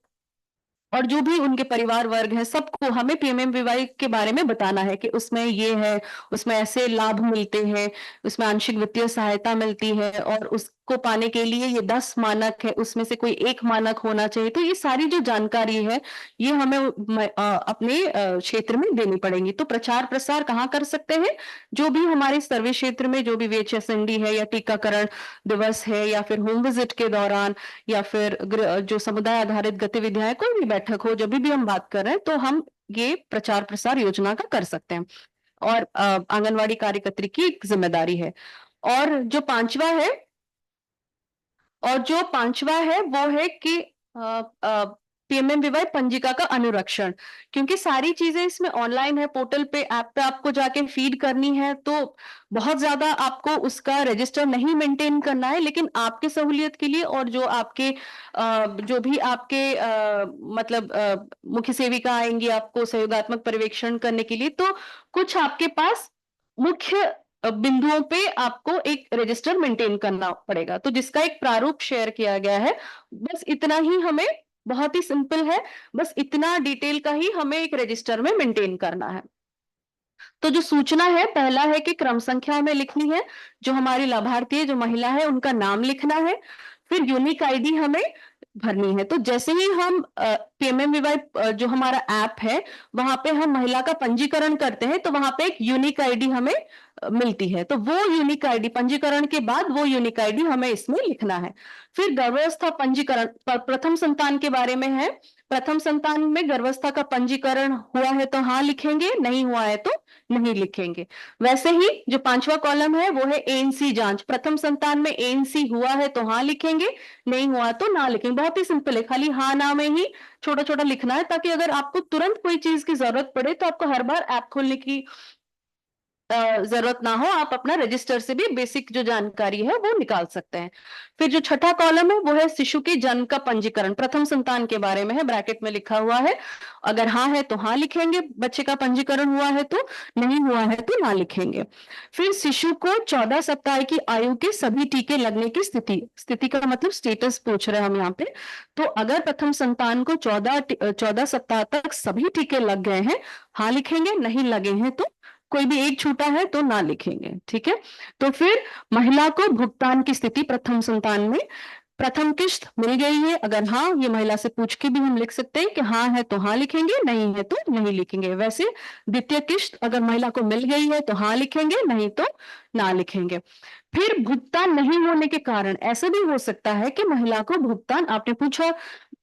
और जो भी उनके परिवार वर्ग है, सबको हमें PMMVY के बारे में बताना है कि उसमें ये है, उसमें ऐसे लाभ मिलते हैं, उसमें आंशिक वित्तीय सहायता मिलती है, और उसको पाने के लिए ये 10 मानक है, उसमें से कोई एक मानक होना चाहिए। तो ये सारी जो जानकारी है, ये हमें अपने क्षेत्र में देनी पड़ेगी। तो प्रचार प्रसार कहाँ कर सकते हैं? जो भी हमारे सर्वे क्षेत्र में जो भी VHSND है, या टीकाकरण दिवस है, या फिर होम विजिट के दौरान, या फिर जो समुदाय आधारित गतिविधियां, कोई भी बैठक हो, जब भी हम बात कर रहे हैं, तो हम ये प्रचार प्रसार योजना का कर सकते हैं, और आंगनवाड़ी कार्यकर्त्री की एक जिम्मेदारी है। और जो पांचवा है वो है कि PMMVY पंजिका का अनुरक्षण। क्योंकि सारी चीजें इसमें ऑनलाइन है, पोर्टल पे, ऐप पे आपको जाके फीड करनी है, तो बहुत ज्यादा आपको उसका रजिस्टर नहीं मेंटेन करना है, लेकिन आपके सहूलियत के लिए, और जो आपके जो भी आपके मतलब मुख्य सेविका आएंगी आपको सहयोगात्मक पर्यवेक्षण करने के लिए, तो कुछ आपके पास मुख्य बिंदुओं पे आपको एक रजिस्टर मेंटेन करना पड़ेगा, तो जिसका एक प्रारूप शेयर किया गया है। बस इतना ही हमें, बहुत ही सिंपल है, बस इतना डिटेल का ही हमें एक रजिस्टर में मेंटेन करना है। तो जो सूचना है, पहला है कि क्रम संख्या हमें लिखनी है, जो हमारी लाभार्थी है, जो महिला है, उनका नाम लिखना है। फिर यूनिक ID हमें भरनी है। तो जैसे ही हम PMMVY जो हमारा ऐप है वहां पे हम महिला का पंजीकरण करते हैं तो वहां पे एक यूनिक आईडी हमें मिलती है। तो वो यूनिक आईडी, पंजीकरण के बाद वो यूनिक आईडी हमें इसमें लिखना है। फिर गर्भावस्था पंजीकरण प्रथम संतान के बारे में है। प्रथम संतान में गर्भावस्था का पंजीकरण हुआ है तो हाँ लिखेंगे, नहीं हुआ है तो नहीं लिखेंगे। वैसे ही जो 5वां कॉलम है वो है ANC जांच। प्रथम संतान में ANC हुआ है तो हाँ लिखेंगे, नहीं हुआ तो ना लिखेंगे। बहुत ही सिंपल है, खाली हाँ ना में ही छोटा छोटा लिखना है, ताकि अगर आपको तुरंत कोई चीज की जरूरत पड़े तो आपको हर बार ऐप खोलने की जरूरत ना हो, आप अपना रजिस्टर से भी बेसिक जो जानकारी है वो निकाल सकते हैं। फिर जो छठा कॉलम है वो है शिशु के जन्म का पंजीकरण। प्रथम संतान के बारे में है, ब्रैकेट में लिखा हुआ है। अगर हाँ है तो हाँ लिखेंगे, बच्चे का पंजीकरण हुआ है तो, नहीं हुआ है तो ना लिखेंगे। फिर शिशु को 14 सप्ताह की आयु के सभी टीके लगने की स्थिति का मतलब स्टेटस पूछ रहे हैं हम यहाँ पे। तो अगर प्रथम संतान को 14 सप्ताह तक सभी टीके लग गए हैं, हाँ लिखेंगे, नहीं लगे हैं तो कोई भी एक छूटा है तो ना लिखेंगे। ठीक है। तो फिर महिला को भुगतान की स्थिति प्रथम संतान में, प्रथम किश्त मिल गई है, अगर हाँ, ये महिला से पूछ के भी हम लिख सकते हैं कि हाँ है तो हाँ लिखेंगे, नहीं है तो नहीं लिखेंगे। वैसे द्वितीय किश्त अगर महिला को मिल गई है तो हाँ लिखेंगे, नहीं तो ना लिखेंगे। फिर भुगतान नहीं होने के कारण, ऐसा भी हो सकता है कि महिला को भुगतान, आपने पूछा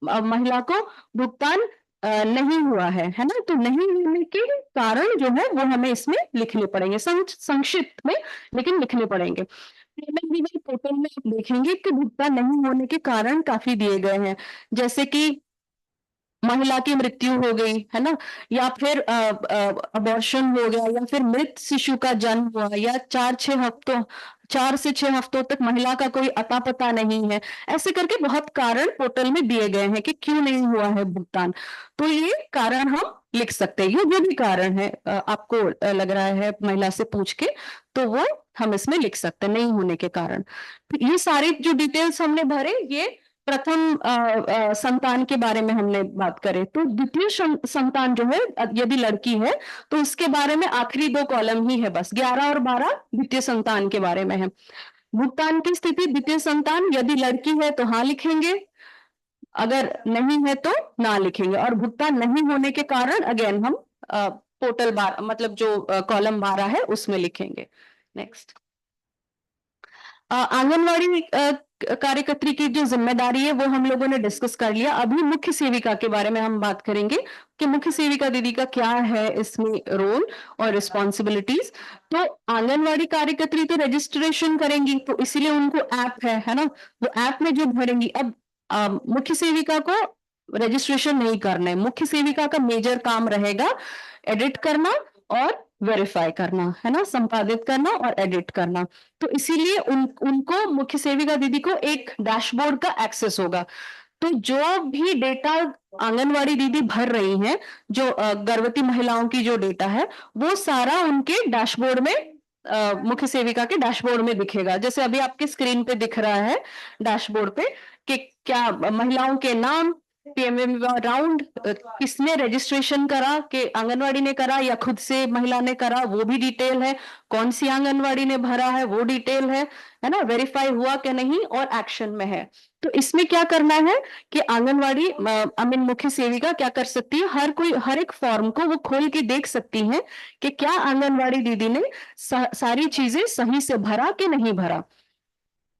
महिला को भुगतान नहीं हुआ है ना, तो नहीं होने के कारण जो है वो हमें इसमें लिखने पड़ेंगे, संक्षिप्त में लेकिन लिखने पड़ेंगे। PMMVY पोर्टल में आप देखेंगे कि भुगतान नहीं होने के कारण काफी दिए गए हैं, जैसे कि महिला की मृत्यु हो गई है ना, या फिर अबॉर्शन हो गया, या फिर मृत शिशु का जन्म हुआ, या 4 से 6 हफ्तों तक महिला का कोई अता पता नहीं है। ऐसे करके बहुत कारण पोर्टल में दिए गए हैं कि क्यों नहीं हुआ है भुगतान। तो ये कारण हम लिख सकते हैं, ये जो भी कारण है आपको लग रहा है महिला से पूछ के, तो वो हम इसमें लिख सकते हैं नहीं होने के कारण। ये सारी जो डिटेल्स हमने भरे, ये प्रथम संतान के बारे में हमने बात करें। तो द्वितीय संतान जो है, यदि लड़की है तो उसके बारे में आखिरी 2 कॉलम ही है बस, 11 और 12 द्वितीय संतान के बारे में है। भुगतान की स्थिति द्वितीय संतान, यदि लड़की है तो हाँ लिखेंगे, अगर नहीं है तो ना लिखेंगे। और भुगतान नहीं होने के कारण अगेन हम पोर्टल बार, मतलब जो कॉलम 12 है उसमें लिखेंगे। नेक्स्ट, आंगनवाड़ी कार्यकर्त्री की जो जिम्मेदारी है वो हम लोगों ने डिस्कस कर लिया। अभी मुख्य सेविका के बारे में हम बात करेंगे कि मुख्य सेविका दीदी का क्या है इसमें रोल और रिस्पॉन्सिबिलिटीज। तो आंगनवाड़ी कार्यकर्त्री तो रजिस्ट्रेशन करेंगी, तो इसीलिए उनको ऐप है ना, वो ऐप में जो भरेंगी। अब मुख्य सेविका को रजिस्ट्रेशन नहीं करना है, मुख्य सेविका का मेजर काम रहेगा एडिट करना और वेरीफाई करना, है ना, संपादित करना और एडिट करना। तो इसीलिए उनको, मुख्य सेविका दीदी को एक डैशबोर्ड का एक्सेस होगा। तो जो भी डेटा आंगनवाड़ी दीदी भर रही हैं, जो गर्भवती महिलाओं की जो डेटा है, वो सारा उनके डैशबोर्ड में, मुख्य सेविका के डैशबोर्ड में दिखेगा। जैसे अभी आपके स्क्रीन पे दिख रहा है डैशबोर्ड पे कि क्या महिलाओं के नाम, PMMVY राउंड, किसने रजिस्ट्रेशन करा, कि आंगनवाड़ी ने करा या खुद से महिला ने करा, वो भी डिटेल है, कौन सी आंगनवाड़ी ने भरा है वो डिटेल है ना, वेरीफाई हुआ कि नहीं और एक्शन में है। तो इसमें क्या करना है कि आंगनवाड़ी मुख्य सेविका क्या कर सकती है, हर एक फॉर्म को वो खोल के देख सकती है कि क्या आंगनवाड़ी दीदी ने सारी चीजें सही से भरा कि नहीं भरा,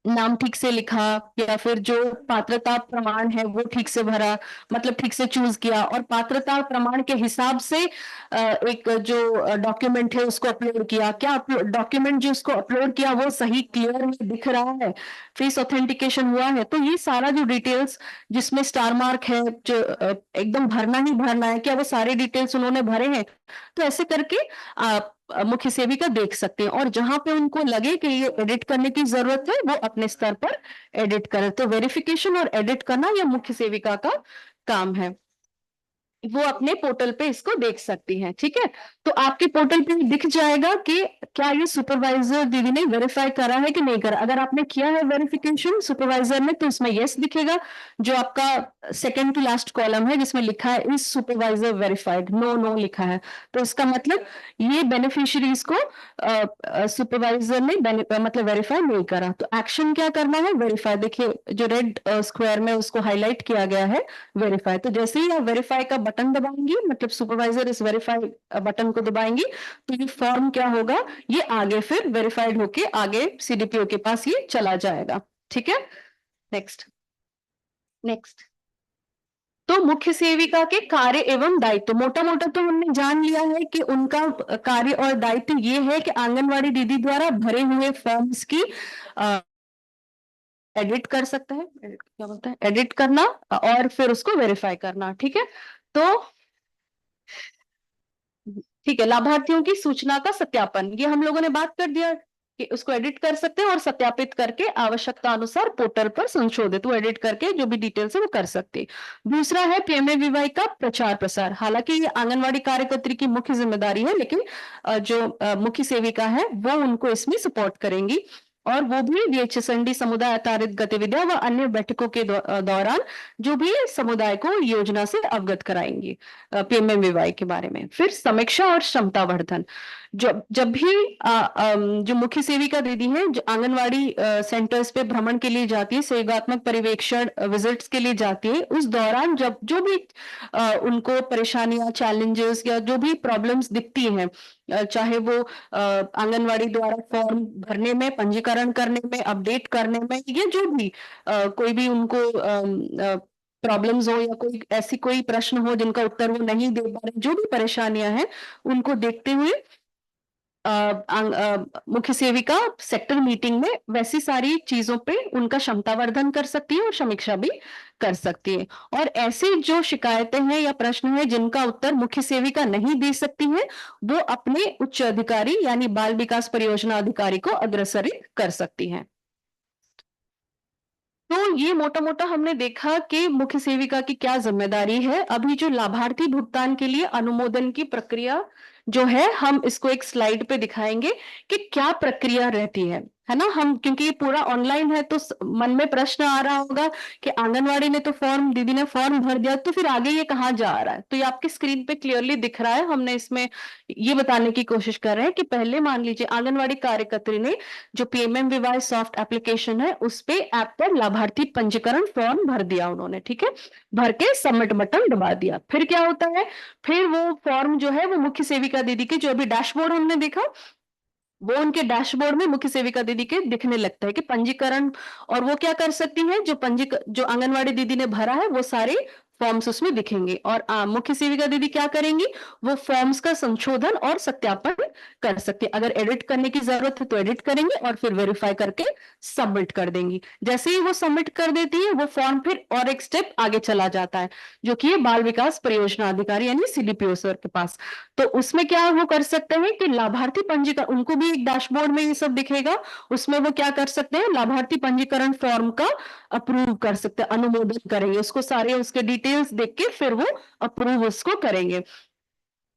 नाम ठीक से लिखा, या फिर जो पात्रता प्रमाण है वो ठीक से भरा, मतलब ठीक से चूज किया, और पात्रता प्रमाण के हिसाब से एक जो डॉक्यूमेंट है उसको अपलोड किया, क्या डॉक्यूमेंट जो उसको अपलोड किया वो सही क्लियर में दिख रहा है, फेस ऑथेंटिकेशन हुआ है। तो ये सारा जो डिटेल्स जिसमें स्टार मार्क है, जो एकदम भरना ही भरना है, क्या वो सारे डिटेल्स उन्होंने भरे हैं। तो ऐसे करके आप मुख्य सेविका देख सकते हैं, और जहां पे उनको लगे कि ये एडिट करने की जरूरत है वो अपने स्तर पर एडिट करें। तो वेरिफिकेशन और एडिट करना यह मुख्य सेविका का काम है। वो अपने पोर्टल पे इसको देख सकती हैं। ठीक है, तो आपके पोर्टल पे दिख जाएगा कि क्या ये सुपरवाइजर दीदी ने वेरीफाई करा है कि नहीं करा। अगर आपने किया है वेरिफिकेशन सुपरवाइजर ने तो इसमें यस दिखेगा, जो आपका सेकंड टू लास्ट कॉलम है जिसमें लिखा है is supervisor verified, no no लिखा है, तो इसका मतलब ये बेनिफिशियरीज को सुपरवाइजर ने मतलब वेरीफाई नहीं करा। तो एक्शन क्या करना है, वेरीफाई। देखिए जो रेड स्क्वायर में उसको हाईलाइट किया गया है वेरीफाई, तो जैसे ही आप वेरीफाई का बटन दबाएंगी, मतलब सुपरवाइजर इस वेरीफाई बटन को दबाएंगी, तो ये फॉर्म क्या होगा, ये आगे फिर वेरीफाइड होके आगे सीडीपीओ के पास ये चला जाएगा। ठीक है, नेक्स्ट नेक्स्ट। तो मुख्य सेविका के कार्य एवं दायित्व, मोटा मोटा तो हमने जान लिया है कि उनका कार्य और दायित्व ये है कि आंगनवाड़ी दीदी द्वारा भरे हुए फॉर्म्स की एडिट कर सकता है, क्या बोलता है, एडिट करना और फिर उसको वेरीफाई करना। ठीक है, तो ठीक है, लाभार्थियों की सूचना का सत्यापन, ये हम लोगों ने बात कर दिया कि उसको एडिट कर सकते हैं और सत्यापित करके आवश्यकता अनुसार पोर्टल पर संशोधित वो एडिट करके जो भी डिटेल्स है वो कर सकते हैं। दूसरा है पीएमएवीवाई का प्रचार प्रसार, हालांकि ये आंगनवाड़ी कार्यकर्त्री की मुख्य जिम्मेदारी है, लेकिन जो मुख्य सेविका है वो उनको इसमें सपोर्ट करेंगी, और वो भी वीएचएसएनडी समुदाय आधारित गतिविधियां व अन्य बैठकों के दौरान जो भी समुदाय को योजना से अवगत कराएंगी पीएमएवीवाई के बारे में। फिर समीक्षा और क्षमता वर्धन, जब भी जो मुख्य सेविका दीदी है जो आंगनवाड़ी सेंटर्स पे भ्रमण के लिए जाती है, सहयोगात्मक पर्यवेक्षण विजिट्स के लिए जाती है, उस दौरान जब जो भी उनको परेशानियां, चैलेंजेस या जो भी प्रॉब्लम्स दिखती हैं, चाहे वो आंगनवाड़ी द्वारा फॉर्म भरने में, पंजीकरण करने में, अपडेट करने में, या जो भी कोई भी उनको प्रॉब्लम्स हो या कोई ऐसी कोई प्रश्न हो जिनका उत्तर वो नहीं दे पा रहे, जो भी परेशानियां हैं उनको देखते हुए मुख्य सेविका सेक्टर मीटिंग में वैसी सारी चीजों पे उनका क्षमतावर्धन कर सकती है और समीक्षा भी कर सकती है। और ऐसे जो शिकायतें हैं या प्रश्न हैं जिनका उत्तर मुख्य सेविका नहीं दे सकती है, वो अपने उच्च अधिकारी यानी बाल विकास परियोजना अधिकारी को अग्रसरित कर सकती हैं। तो ये मोटा मोटा हमने देखा कि मुख्य सेविका की क्या जिम्मेदारी है। अभी जो लाभार्थी भुगतान के लिए अनुमोदन की प्रक्रिया जो है, हम इसको एक स्लाइड पे दिखाएंगे कि क्या प्रक्रिया रहती है ना। हम क्योंकि ये पूरा ऑनलाइन है तो मन में प्रश्न आ रहा होगा कि आंगनवाड़ी ने तो फॉर्म, दीदी ने फॉर्म भर दिया, तो फिर आगे ये कहाँ जा रहा है। तो ये आपकी स्क्रीन पे क्लियरली दिख रहा है। हमने इसमें ये बताने की कोशिश कर रहे हैं कि पहले मान लीजिए आंगनवाड़ी कार्यकर्त्री ने जो पीएमएवीवाई सॉफ्ट एप्लीकेशन है उस पे ऐप पर लाभार्थी पंजीकरण फॉर्म भर दिया उन्होंने, ठीक है, भर के सबमिट बटन दबा दिया। फिर क्या होता है, फिर वो फॉर्म जो है वो मुख्य सेविका दीदी के, जो अभी डैशबोर्ड हमने देखा, वो उनके डैशबोर्ड में मुख्य सेविका दीदी के दिखने लगता है कि पंजीकरण, और वो क्या कर सकती है, जो आंगनवाड़ी दीदी ने भरा है वो सारे फॉर्म्स उसमें दिखेंगे, और मुख्य सेविका दीदी क्या करेंगी, वो फॉर्म्स का संशोधन और सत्यापन कर सकते हैं। अगर एडिट करने की जरूरत है तो एडिट करेंगे और फिर वेरीफाई करके सबमिट कर देंगी। जैसे ही वो सबमिट कर देती है, वो फॉर्म फिर और एक स्टेप आगे चला जाता है, जो कि है बाल विकास परियोजना अधिकारी यानी सीडीपीओ सर के पास। तो उसमें क्या वो कर सकते हैं कि लाभार्थी पंजीकरण, उनको भी एक डैशबोर्ड में ये सब दिखेगा, उसमें वो क्या कर सकते हैं, लाभार्थी पंजीकरण फॉर्म का अप्रूव कर सकते हैं, अनुमोदन करेंगे उसको, सारे उसके डिटेल्स देख के फिर वो अप्रूव उसको करेंगे।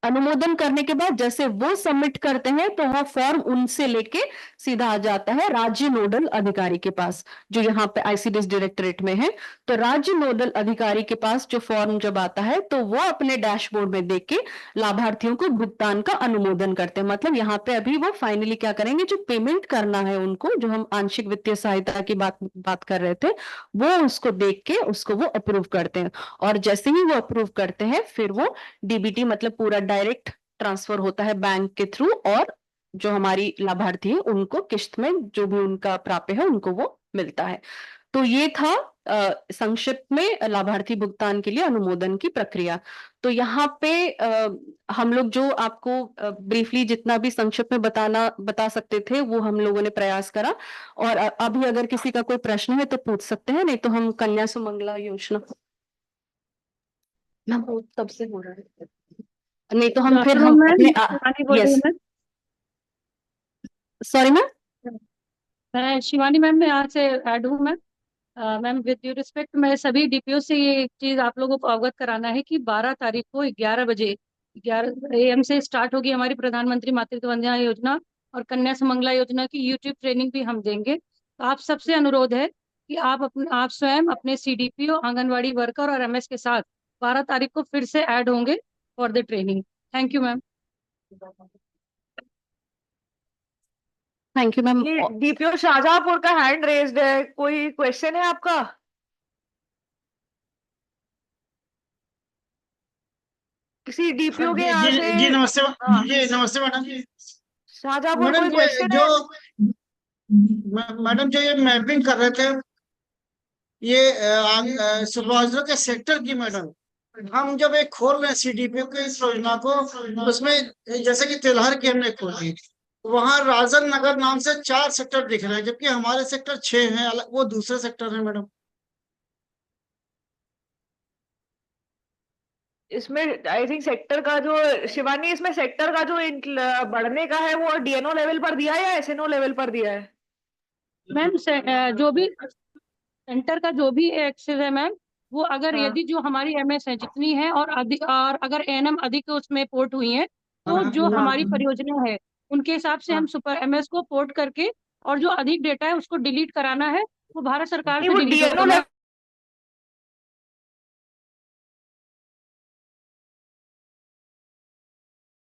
अनुमोदन करने के बाद जैसे वो सबमिट करते हैं तो वो फॉर्म उनसे लेके सीधा आ जाता है राज्य नोडल अधिकारी के पास, जो यहाँ पे आईसीडीएस डायरेक्टरेट में है। तो राज्य नोडल अधिकारी के पास जो फॉर्म जब आता है तो वो अपने डैशबोर्ड में देख के लाभार्थियों को भुगतान का अनुमोदन करते हैं। मतलब यहाँ पे अभी वो फाइनली क्या करेंगे, जो पेमेंट करना है उनको, जो हम आंशिक वित्तीय सहायता की बात कर रहे थे, वो उसको देख के उसको वो अप्रूव करते हैं। और जैसे ही वो अप्रूव करते हैं फिर वो डीबीटी मतलब पूरा डायरेक्ट ट्रांसफर होता है बैंक के थ्रू, और जो हमारी लाभार्थी है उनको किश्त में जो भी उनका प्राप्य है उनको वो मिलता है। तो ये था संक्षिप्त में लाभार्थी भुगतान के लिए अनुमोदन की प्रक्रिया। तो यहाँ पे हम लोग जो आपको ब्रीफली जितना भी संक्षिप्त में बता सकते थे वो हम लोगों ने प्रयास करा। और अभी अगर किसी का कोई प्रश्न है तो पूछ सकते हैं, नहीं तो हम कन्या सुमंगला योजना ना वो तब से हो रहा है, नहीं तो हम फिर हम अपने यस सॉरी मैम, मैं शिवानी मैम, मैं यहाँ से ऐड हूँ। मैं मैम विद ड्यू रिस्पेक्ट, मैं सभी डीपीओ से ये एक चीज आप लोगों को अवगत कराना है कि 12 तारीख को 11 बजे 11 AM से स्टार्ट होगी हमारी प्रधानमंत्री मातृत्व वंदना योजना और कन्या सुमंगला योजना की यूट्यूब ट्रेनिंग भी हम देंगे। तो आप सबसे अनुरोध है कि आप स्वयं अपने CDPO, आंगनवाड़ी वर्कर और MS के साथ 12 तारीख को फिर से ऐड होंगे for the training. Thank you ma'am. Thank you ma'am. ये डीपीओ शाहजहांपुर का हैंड रेज्ड है, कोई क्वेश्चन है आपका? किसी डीपीओ के यहाँ से? जी नमस्ते। हाँ। जी नमस्ते मैडम जी। शाहजहांपुर मैडम कोई क्वेश्चन है? मैडम जो ये मैपिंग कर रहे थे, ये सुपरवाइजर के सेक्टर की मैडम, हम जब एक खोल रहे हैं CDPO के इस योजना को, उसमें जैसे कि तेलहर की हमने खोली, वहाँ राजन नगर नाम से 4 सेक्टर दिख रहे हैं, जबकि हमारे सेक्टर 6 हैं, वो दूसरे सेक्टर है मैडम। इसमें आई थिंक सेक्टर का जो शिवानी, इसमें सेक्टर का जो बढ़ने का है वो DNO लेवल पर दिया है या SNO लेवल पर दिया है? मैम जो भी सेंटर का जो भी एक्सेस है मैम, वो अगर हाँ। यदि जो हमारी MS है जितनी है और अधिक, और अगर ANM अधिक उसमें पोर्ट हुई है, तो जो हाँ। हमारी परियोजना है उनके हिसाब से हम सुपर MS को पोर्ट करके और जो अधिक डेटा है उसको डिलीट कराना है, वो भारत सरकार नहीं, से वो डिलीट DNO होगा।